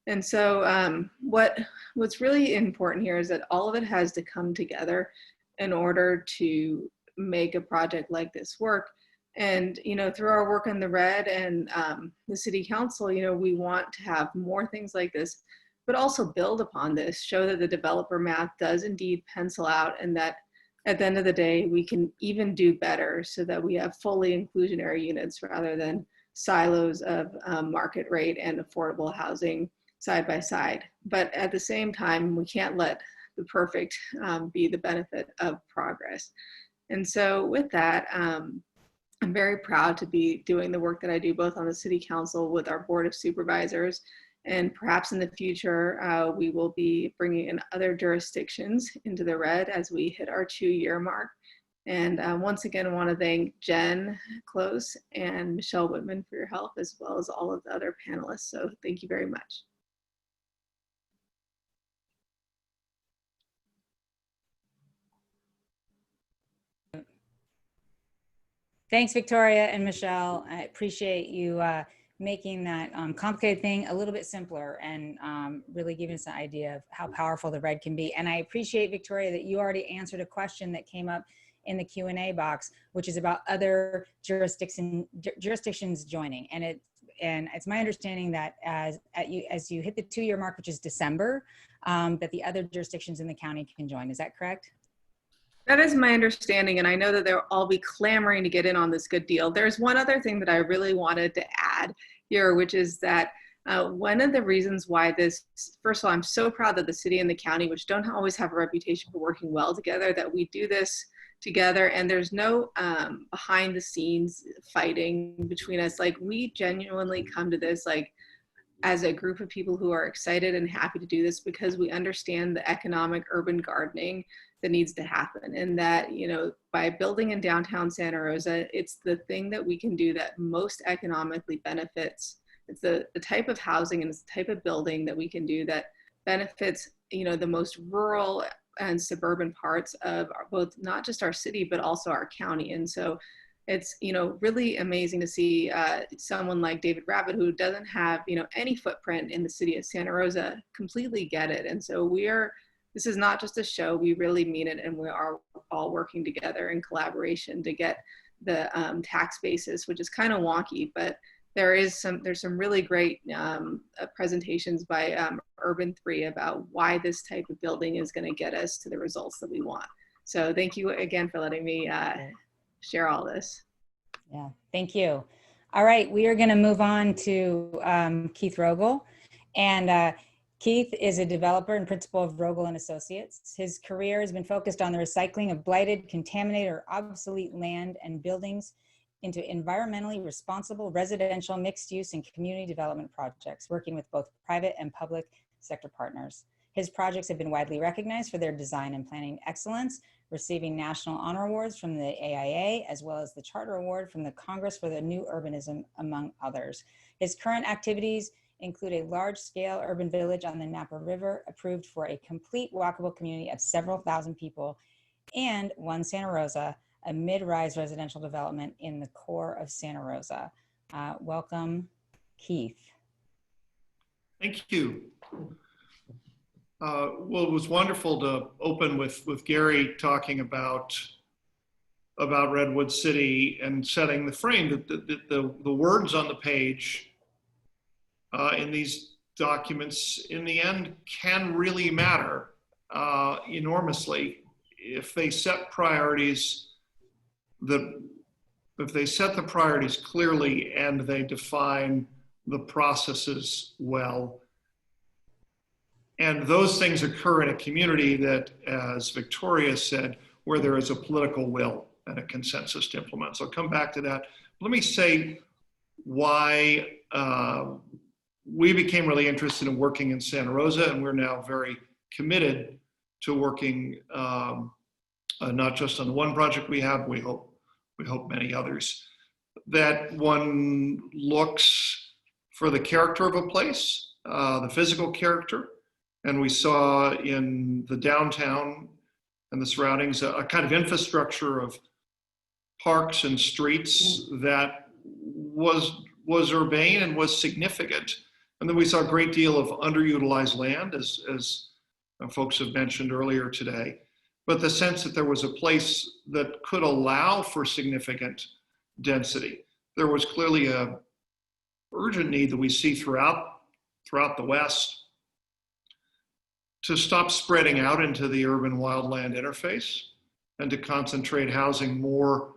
Speaker 4: And so what's really important here is that all of it has to come together in order to make a project like this work. And, you know, through our work on the RED and the City Council, you know, we want to have more things like this, but also build upon this, show that the developer math does indeed pencil out, and that at the end of the day, we can even do better so that we have fully inclusionary units rather than silos of market rate and affordable housing side by side. But at the same time, we can't let the perfect be the benefit of progress. And so with that, I'm very proud to be doing the work that I do, both on the City Council with our Board of Supervisors, and perhaps in the future, we will be bringing in other jurisdictions into the RED as we hit our 2-year mark. And once again, I want to thank Jen Close and Michelle Whitman for your help, as well as all of the other panelists. So thank you very much.
Speaker 1: Thanks, Victoria and Michelle. I appreciate you making that complicated thing a little bit simpler and really giving us an idea of how powerful the red can be. And I appreciate, Victoria, that you already answered a question that came up in the Q&A box, which is about other jurisdictions joining. And it's my understanding that as you hit the 2-year mark, which is December, that the other jurisdictions in the county can join. Is that correct?
Speaker 4: That is my understanding, and I know that they'll all be clamoring to get in on this good deal. There's one other thing that I really wanted to add here, which is that one of the reasons why this, first of all, I'm so proud that the city and the county, which don't always have a reputation for working well together, that we do this together, and there's no behind the scenes fighting between us. Like, we genuinely come to this like as a group of people who are excited and happy to do this because we understand the economic urban gardening that needs to happen, and that, you know, by building in downtown Santa Rosa, it's the thing that we can do that most economically benefits. It's the type of housing and it's the type of building that we can do that benefits, you know, the most rural and suburban parts of both, not just our city, but also our county. And so it's, you know, really amazing to see someone like David Rabbit, who doesn't have, you know, any footprint in the city of Santa Rosa, completely get it. And so this is not just a show, we really mean it, and we are all working together in collaboration to get the tax basis, which is kind of wonky, but there's some really great presentations by Urban 3 about why this type of building is going to get us to the results that we want. So thank you again for letting me share all this.
Speaker 1: Yeah, thank you. All right, we are going to move on to Keith Rogel. And Keith is a developer and principal of Rogel & Associates. His career has been focused on the recycling of blighted, contaminated, or obsolete land and buildings into environmentally responsible residential, mixed use, and community development projects, working with both private and public sector partners. His projects have been widely recognized for their design and planning excellence, receiving national honor awards from the AIA, as well as the Charter Award from the Congress for the New Urbanism, among others. His current activities include a large-scale urban village on the Napa River, approved for a complete walkable community of several thousand people, and One Santa Rosa, a mid-rise residential development in the core of Santa Rosa. Welcome, Keith.
Speaker 6: Thank you. Well, it was wonderful to open with Gary talking about Redwood City and setting the frame. The words on the page in these documents, in the end, can really matter enormously if they set priorities. If they set the priorities clearly and they define the processes well. And those things occur in a community that, as Victoria said, where there is a political will and a consensus to implement. So I'll come back to that. Let me say why we became really interested in working in Santa Rosa, and we're now very committed to working not just on the one project we have, we hope many others. That one looks for the character of a place, the physical character, and we saw in the downtown and the surroundings a kind of infrastructure of parks and streets that was urbane and was significant. And then we saw a great deal of underutilized land, as folks have mentioned earlier today. But the sense that there was a place that could allow for significant density. There was clearly a urgent need that we see throughout the West to stop spreading out into the urban wildland interface and to concentrate housing more.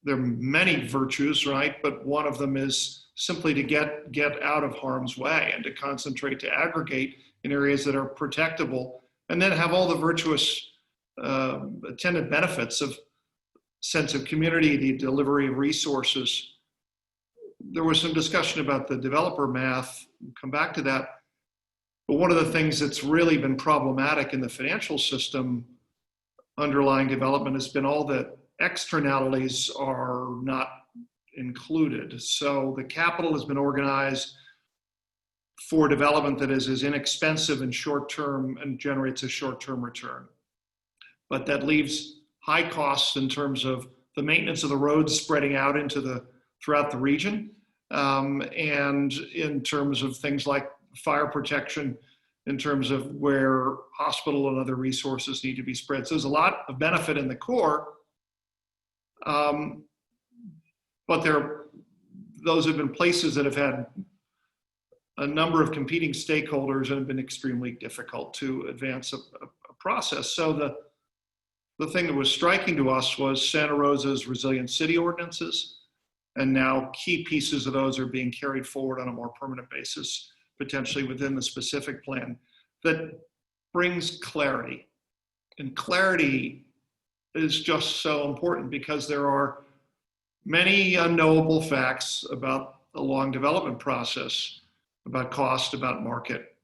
Speaker 6: There are many virtues, right? But one of them is simply to get out of harm's way and to concentrate, to aggregate in areas that are protectable, and then have all the virtuous attendant benefits of sense of community, the delivery of resources. There was some discussion about the developer math. We'll come back to that. But one of the things that's really been problematic in the financial system underlying development has been all the externalities are not included. So the capital has been organized for development that is inexpensive and short-term and generates a short-term return. But that leaves high costs in terms of the maintenance of the roads spreading out throughout the region, and in terms of things like fire protection, in terms of where hospital and other resources need to be spread. So there's a lot of benefit in the core, but those have been places that have had a number of competing stakeholders and have been extremely difficult to advance a process. So the thing that was striking to us was Santa Rosa's resilient city ordinances, and now key pieces of those are being carried forward on a more permanent basis, potentially within the specific plan, that brings clarity. And clarity is just so important because there are many unknowable facts about the long development process, about cost, about market.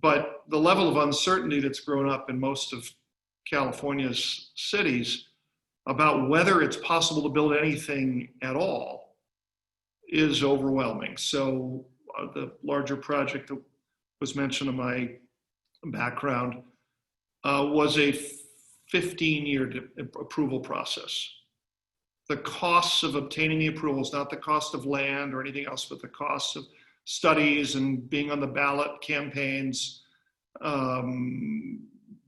Speaker 6: But the level of uncertainty that's grown up in most of California's cities about whether it's possible to build anything at all is overwhelming. So the larger project that was mentioned in my background was a 15-year approval process. The costs of obtaining the approvals, not the cost of land or anything else, but the costs of studies and being on the ballot campaigns,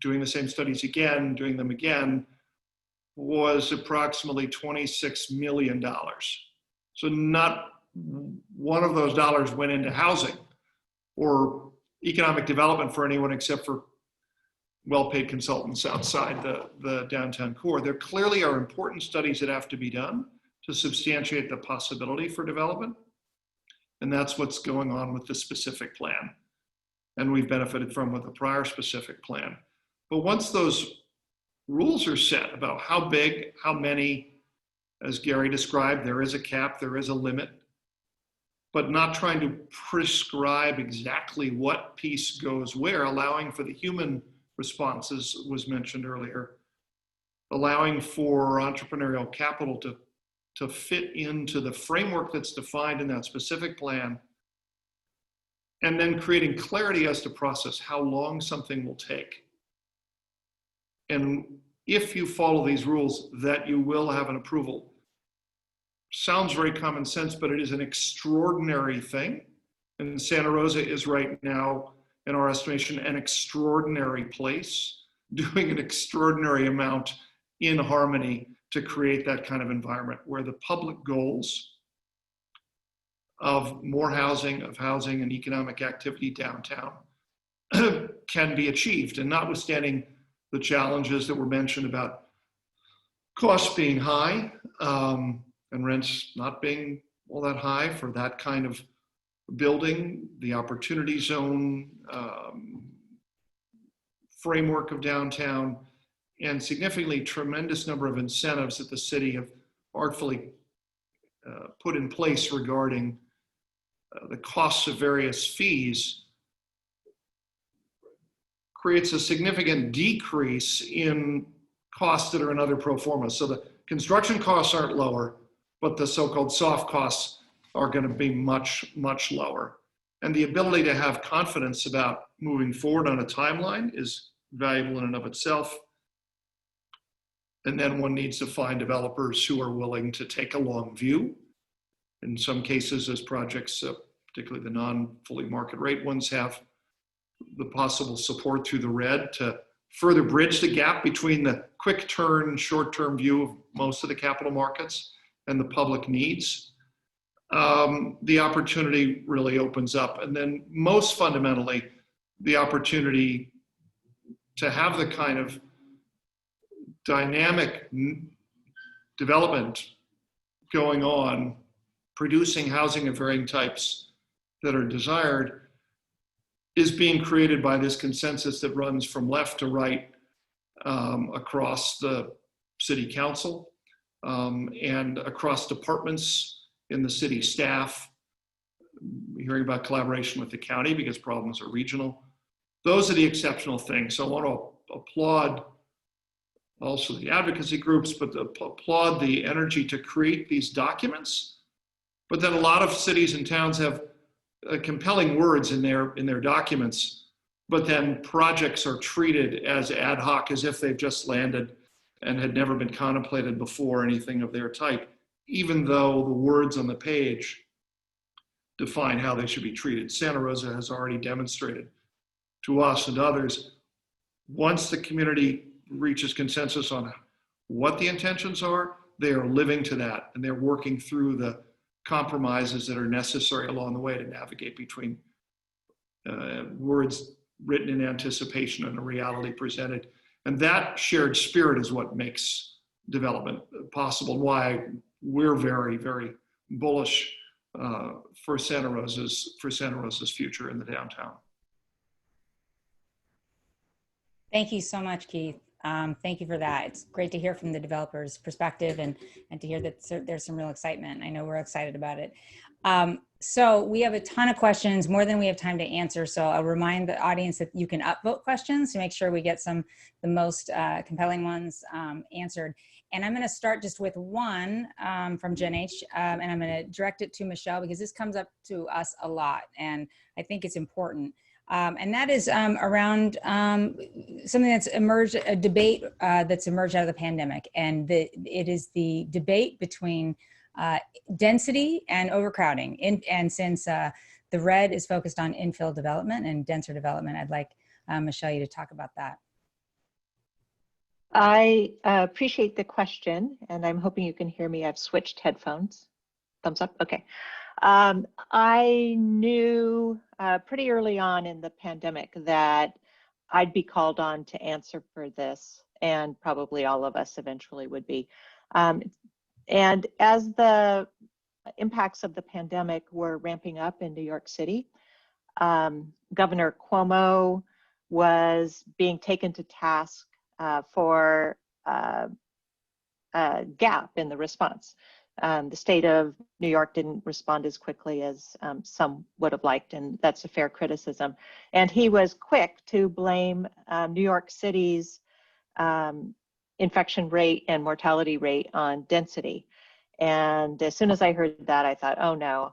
Speaker 6: doing the same studies again, doing them again, was approximately $26 million. So not one of those dollars went into housing or economic development for anyone except for well-paid consultants outside the downtown core. There clearly are important studies that have to be done to substantiate the possibility for development. And that's what's going on with the specific plan. And we've benefited from with the prior specific plan. But once those rules are set about how big, how many, as Gary described, there is a cap, there is a limit, but not trying to prescribe exactly what piece goes where, allowing for the human responses was mentioned earlier, allowing for entrepreneurial capital to fit into the framework that's defined in that specific plan, and then creating clarity as to process how long something will take. And if you follow these rules, that you will have an approval. Sounds very common sense, but it is an extraordinary thing. And Santa Rosa is right now, in our estimation, an extraordinary place, doing an extraordinary amount in harmony to create that kind of environment where the public goals of more housing, of housing and economic activity downtown can be achieved. And notwithstanding the challenges that were mentioned about costs being high and rents not being all that high for that kind of building, the opportunity zone framework of downtown, and significantly tremendous number of incentives that the city have artfully put in place regarding the costs of various fees, creates a significant decrease in costs that are in other pro formas. So the construction costs aren't lower, but the so-called soft costs are going to be much, much lower. And the ability to have confidence about moving forward on a timeline is valuable in and of itself. And then one needs to find developers who are willing to take a long view. In some cases, as projects, particularly the non-fully market rate ones, have the possible support through the RED to further bridge the gap between the quick turn, short-term view of most of the capital markets and the public needs. The opportunity really opens up. And then most fundamentally, the opportunity to have the kind of dynamic development going on, producing housing of varying types that are desired, is being created by this consensus that runs from left to right across the city council and across departments in the city staff. We're hearing about collaboration with the county because problems are regional. Those are the exceptional things. So I want to applaud also the advocacy groups, but applaud the energy to create these documents. But then a lot of cities and towns have compelling words in their documents, but then projects are treated as ad hoc, as if they've just landed and had never been contemplated before, anything of their type. even though the words on the page define how they should be treated. Santa Rosa has already demonstrated to us and others, once the community reaches consensus on what the intentions are, they are living to that, and they're working through the compromises that are necessary along the way to navigate between words written in anticipation and a reality presented. And that shared spirit is what makes development possible, and why we're very, very bullish for Santa Rosa's future in the downtown.
Speaker 1: Thank you so much, Keith. Thank you for that. It's great to hear from the developer's perspective and to hear that there's some real excitement. I know we're excited about it. So we have a ton of questions, more than we have time to answer. So I'll remind the audience that you can upvote questions to make sure we get the most compelling ones answered. And I'm going to start just with one from Jen H. And I'm going to direct it to Michelle because this comes up to us a lot, and I think it's important. And that is around something that's emerged, a debate that's emerged out of the pandemic. And it is the debate between density and overcrowding. And since the red is focused on infill development and denser development, I'd like Michelle, you to talk about that.
Speaker 5: I appreciate the question, and I'm hoping you can hear me. I've switched headphones. Thumbs up? Okay. I knew pretty early on in the pandemic that I'd be called on to answer for this, and probably all of us eventually would be. And as the impacts of the pandemic were ramping up in New York City, Governor Cuomo was being taken to task for a gap in the response. The state of New York didn't respond as quickly as some would have liked, and that's a fair criticism. And he was quick to blame New York City's infection rate and mortality rate on density. And as soon as I heard that, I thought, oh no,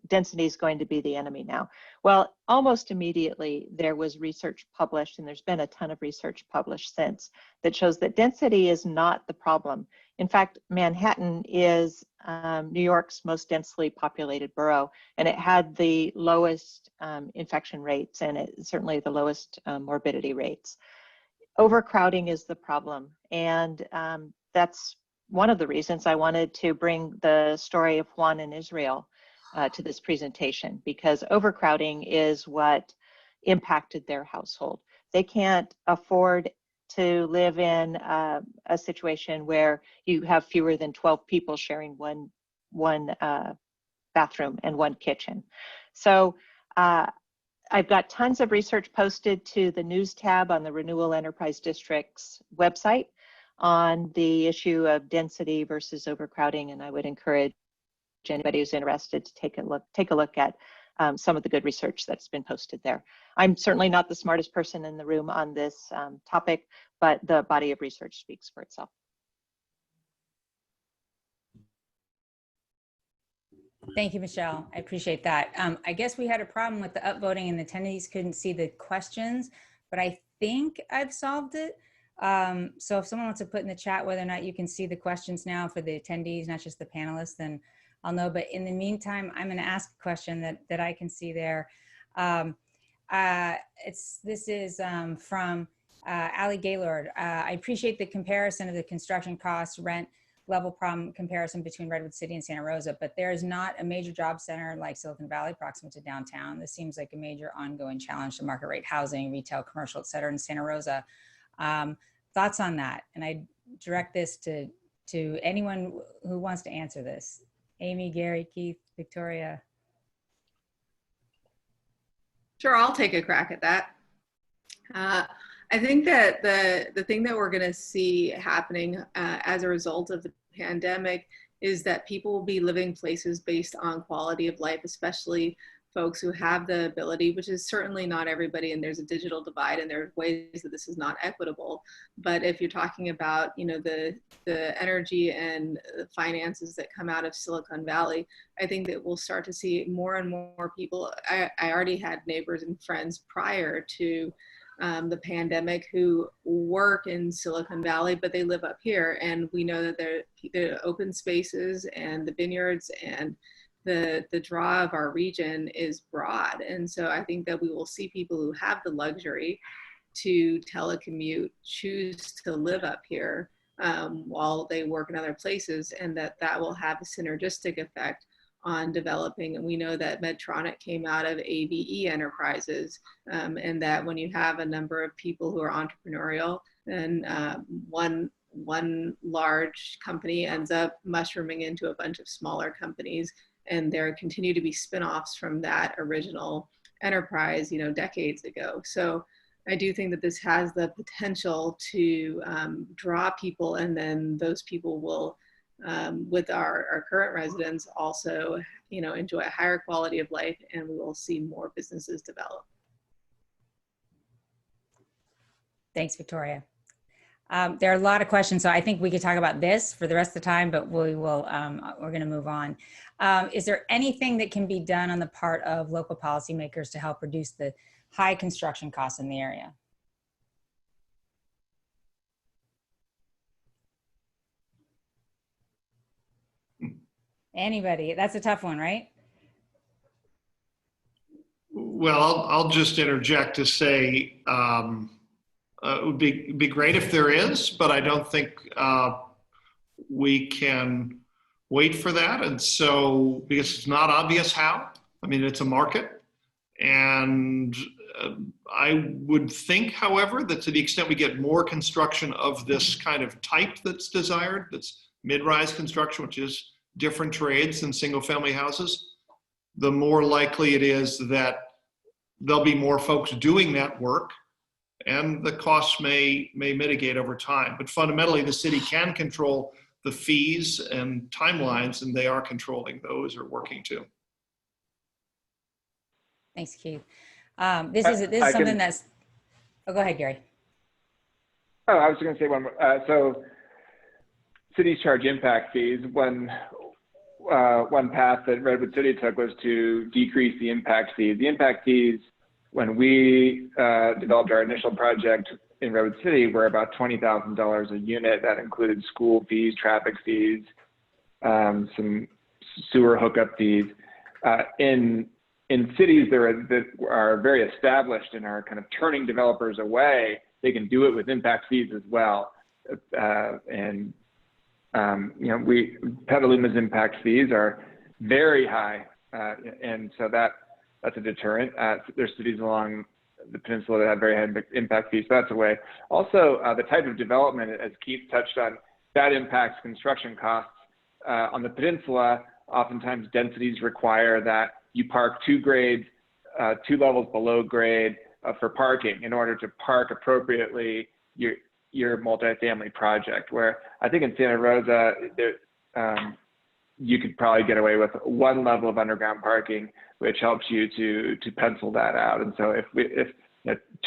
Speaker 5: density is going to be the enemy now. Well, almost immediately there was research published, and there's been a ton of research published since, that shows that density is not the problem. In fact, Manhattan is New York's most densely populated borough, and it had the lowest infection rates, and certainly the lowest morbidity rates. Overcrowding is the problem, and that's one of the reasons I wanted to bring the story of Juan in Israel to this presentation, because overcrowding is what impacted their household. They can't afford to live in a situation where you have fewer than 12 people sharing one bathroom and one kitchen. So I've got tons of research posted to the news tab on the Renewal Enterprise District's website on the issue of density versus overcrowding, and I would encourage anybody who's interested to take a look at some of the good research that's been posted there. I'm certainly not the smartest person in the room on this topic, but the body of research speaks for itself.
Speaker 1: Thank you, Michelle. I appreciate that. I guess we had a problem with the upvoting and the attendees couldn't see the questions, but I think I've solved it. So if someone wants to put in the chat whether or not you can see the questions now for the attendees, not just the panelists, then I'll know. But in the meantime, I'm going to ask a question that I can see there. This is from Ali Gaylord. I appreciate the comparison of the construction costs, rent level problem comparison between Redwood City and Santa Rosa, but there is not a major job center like Silicon Valley proximate to downtown. This seems like a major ongoing challenge to market rate housing, retail, commercial, et cetera, in Santa Rosa. Thoughts on that? And I direct this to anyone who wants to answer this. Amy, Gary, Keith, Victoria.
Speaker 4: Sure, I'll take a crack at that. I think that the thing that we're going to see happening as a result of the pandemic is that people will be living places based on quality of life, especially folks who have the ability, which is certainly not everybody, and there's a digital divide and there are ways that this is not equitable. But if you're talking about, you know, the energy and the finances that come out of Silicon Valley, I think that we'll start to see more and more people. I already had neighbors and friends prior to the pandemic who work in Silicon Valley, but they live up here. And we know that the open spaces and the vineyards and the draw of our region is broad. And so I think that we will see people who have the luxury to telecommute choose to live up here while they work in other places, and that will have a synergistic effect on developing. And we know that Medtronic came out of AVE enterprises, and that when you have a number of people who are entrepreneurial, then one large company ends up mushrooming into a bunch of smaller companies, and there continue to be spin-offs from that original enterprise, decades ago. So I do think that this has the potential to draw people, and then those people will, with our current residents, also, enjoy a higher quality of life, and we will see more businesses develop.
Speaker 1: Thanks, Victoria. There are a lot of questions, so I think we could talk about this for the rest of the time, but we're going to move on. Is there anything that can be done on the part of local policymakers to help reduce the high construction costs in the area? Anybody? That's a tough one, right?
Speaker 6: Well, I'll just interject to say it would be great if there is, but I don't think we can wait for that. And so, because it's not obvious how. I mean, it's a market. And I would think, however, that to the extent we get more construction of this kind of type that's desired, that's mid-rise construction, which is different trades than single-family houses, the more likely it is that there'll be more folks doing that work, and the costs may mitigate over time. But fundamentally, the city can control the fees and timelines, and they are controlling those or working to.
Speaker 1: Thanks, Keith. This is something that's, oh, go ahead, Gary.
Speaker 2: Oh, I was going to say one more. So cities charge impact fees. One path that Redwood City took was to decrease the impact fees. The impact fees, when we developed our initial project in Redwood City, were about $20,000 a unit. That included school fees, traffic fees, some sewer hookup fees. In cities that are very established and are kind of turning developers away, they can do it with impact fees as well. Petaluma's impact fees are very high, and so that's a deterrent. There's cities along the peninsula that have very high impact fees, so that's a way. Also, the type of development, as Keith touched on, that impacts construction costs. On the peninsula, oftentimes densities require that you park 2 grades, 2 levels below grade for parking in order to park appropriately your multifamily project, where I think in Santa Rosa, you could probably get away with 1 level of underground parking, which helps you to pencil that out. And so if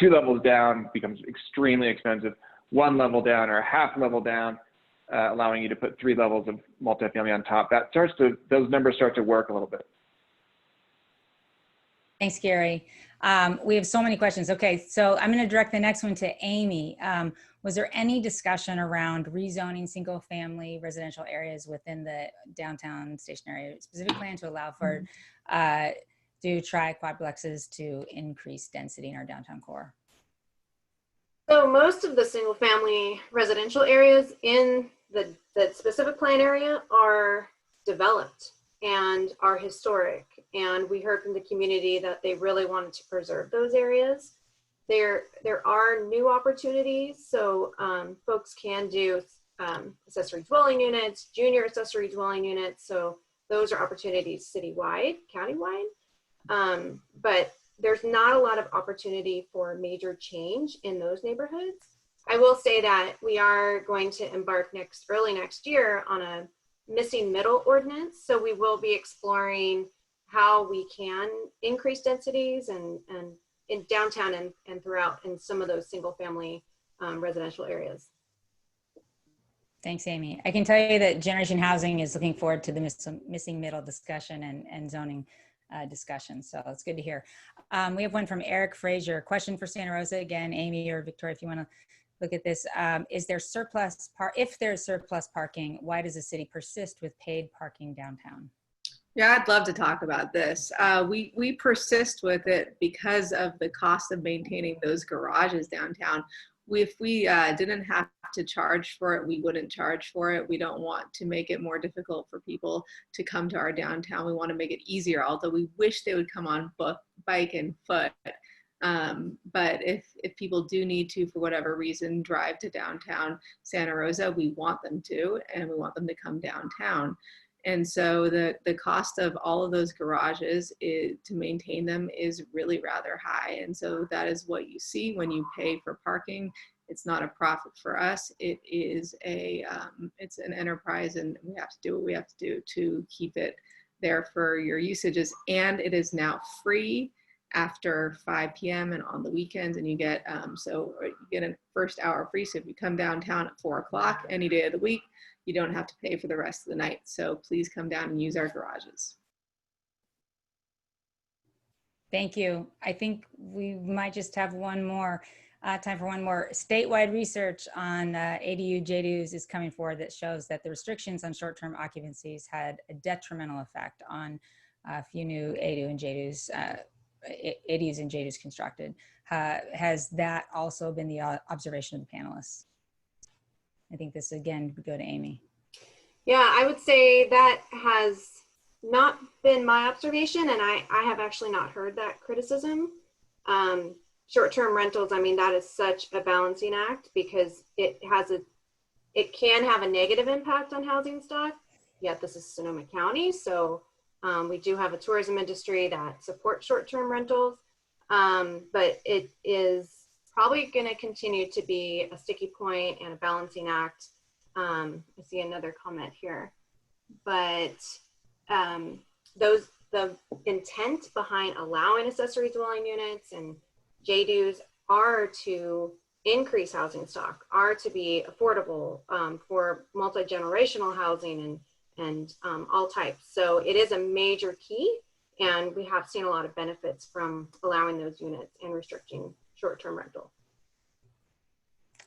Speaker 2: 2 levels down becomes extremely expensive, 1 level down or a half level down, allowing you to put 3 levels of multifamily on top, those numbers start to work a little bit.
Speaker 1: Thanks, Gary. We have so many questions. Okay, so I'm going to direct the next one to Amy. Was there any discussion around rezoning single-family residential areas within the downtown station area? Specific plan to allow for tri-quadplexes to increase density in our downtown core?
Speaker 3: So most of the single-family residential areas in the specific plan area are developed and are historic. And we heard from the community that they really wanted to preserve those areas. There are new opportunities. So folks can do accessory dwelling units, junior accessory dwelling units. So those are opportunities citywide, countywide. But there's not a lot of opportunity for major change in those neighborhoods. I will say that we are going to embark early next year on a missing middle ordinance. So we will be exploring how we can increase densities and in downtown and throughout in some of those single family residential areas.
Speaker 1: Thanks, Amy. I can tell you that Generation Housing is looking forward to the missing middle discussion and zoning discussion. So it's good to hear. We have one from Eric Frazier. Question for Santa Rosa again, Amy or Victoria, if you want to look at this. Is there surplus if there's surplus parking, why does the city persist with paid parking downtown?
Speaker 4: Yeah, I'd love to talk about this. We persist with it because of the cost of maintaining those garages downtown. If we didn't have to charge for it, we wouldn't charge for it. We don't want to make it more difficult for people to come to our downtown. We want to make it easier, although we wish they would come on bike and foot. But if people do need to, for whatever reason, drive to downtown Santa Rosa, we want them to, and we want them to come downtown. And so the cost of all of those garages to maintain them is really rather high. And so that is what you see when you pay for parking. It's not a profit for us. It is it's an enterprise, and we have to do what we have to do to keep it there for your usages. And it is now free after 5 p.m. and on the weekends, and you get you get a first hour free. So if you come downtown at 4 o'clock any day of the week, you don't have to pay for the rest of the night. So please come down and use our garages.
Speaker 1: Thank you. I think we might just have one more, time for one more. Statewide research on ADU JDUs is coming forward that shows that the restrictions on short-term occupancies had a detrimental effect on a few new ADUs and JDUs constructed. Has that also been the observation of the panelists? I think this again would go to Amy.
Speaker 3: Yeah, I would say that has not been my observation, and I have actually not heard that criticism. Short-term rentals, I mean, that is such a balancing act because it can have a negative impact on housing stock, yet this is Sonoma County. So we do have a tourism industry that supports short-term rentals, but it is probably going to continue to be a sticky point and a balancing act. I see another comment here, but the intent behind allowing accessory dwelling units and JDUs are to increase housing stock, are to be affordable for multi-generational housing and all types. So it is a major key, and we have seen a lot of benefits from allowing those units and restricting short-term rental.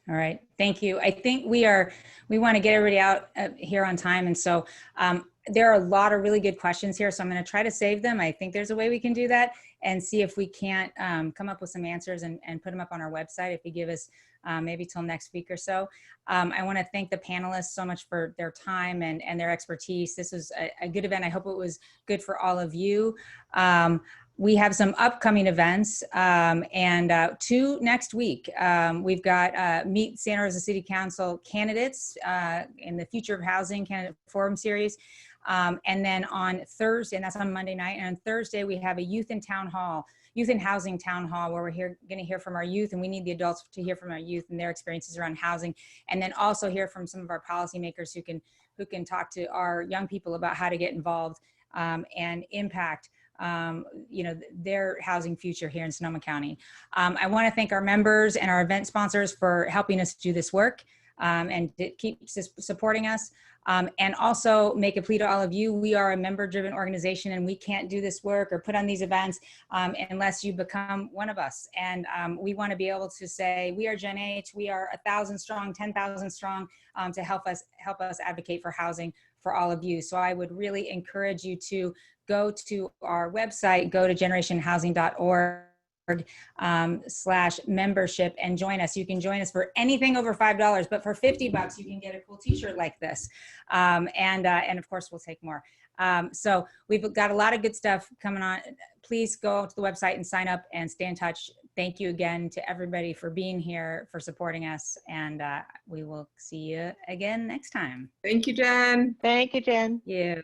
Speaker 1: All right, thank you. I think we want to get everybody out here on time. And so there are a lot of really good questions here. So I'm going to try to save them. I think there's a way we can do that and see if we can't come up with some answers and put them up on our website if you give us maybe till next week or so. I want to thank the panelists so much for their time and their expertise. This was a good event. I hope it was good for all of you. We have some upcoming events and 2 next week. We've got Meet Santa Rosa City Council candidates in the Future of Housing Candidate Forum Series. And then on Thursday, and that's on Monday night, and on Thursday we have a Youth and Housing Town Hall where we're going to hear from our youth, and we need the adults to hear from our youth and their experiences around housing, and then also hear from some of our policymakers who can talk to our young people about how to get involved and impact their housing future here in Sonoma County. I want to thank our members and our event sponsors for helping us do this work and to keep supporting us. And also make a plea to all of you. We are a member-driven organization, and we can't do this work or put on these events unless you become one of us. And we want to be able to say, we are Gen H, we are 1,000 strong, 10,000 strong to help us advocate for housing for all of you. So I would really encourage you to go to our website, go to generationhousing.org /membership and join us. You can join us for anything over $5, but for $50 you can get a cool t-shirt like this. And of course we'll take more. So we've got a lot of good stuff coming on. Please go to the website and sign up and stay in touch. Thank you again to everybody for being here, for supporting us, and we will see you again next time.
Speaker 4: Thank you, Jen.
Speaker 5: Thank you, Jen.
Speaker 1: Thank you.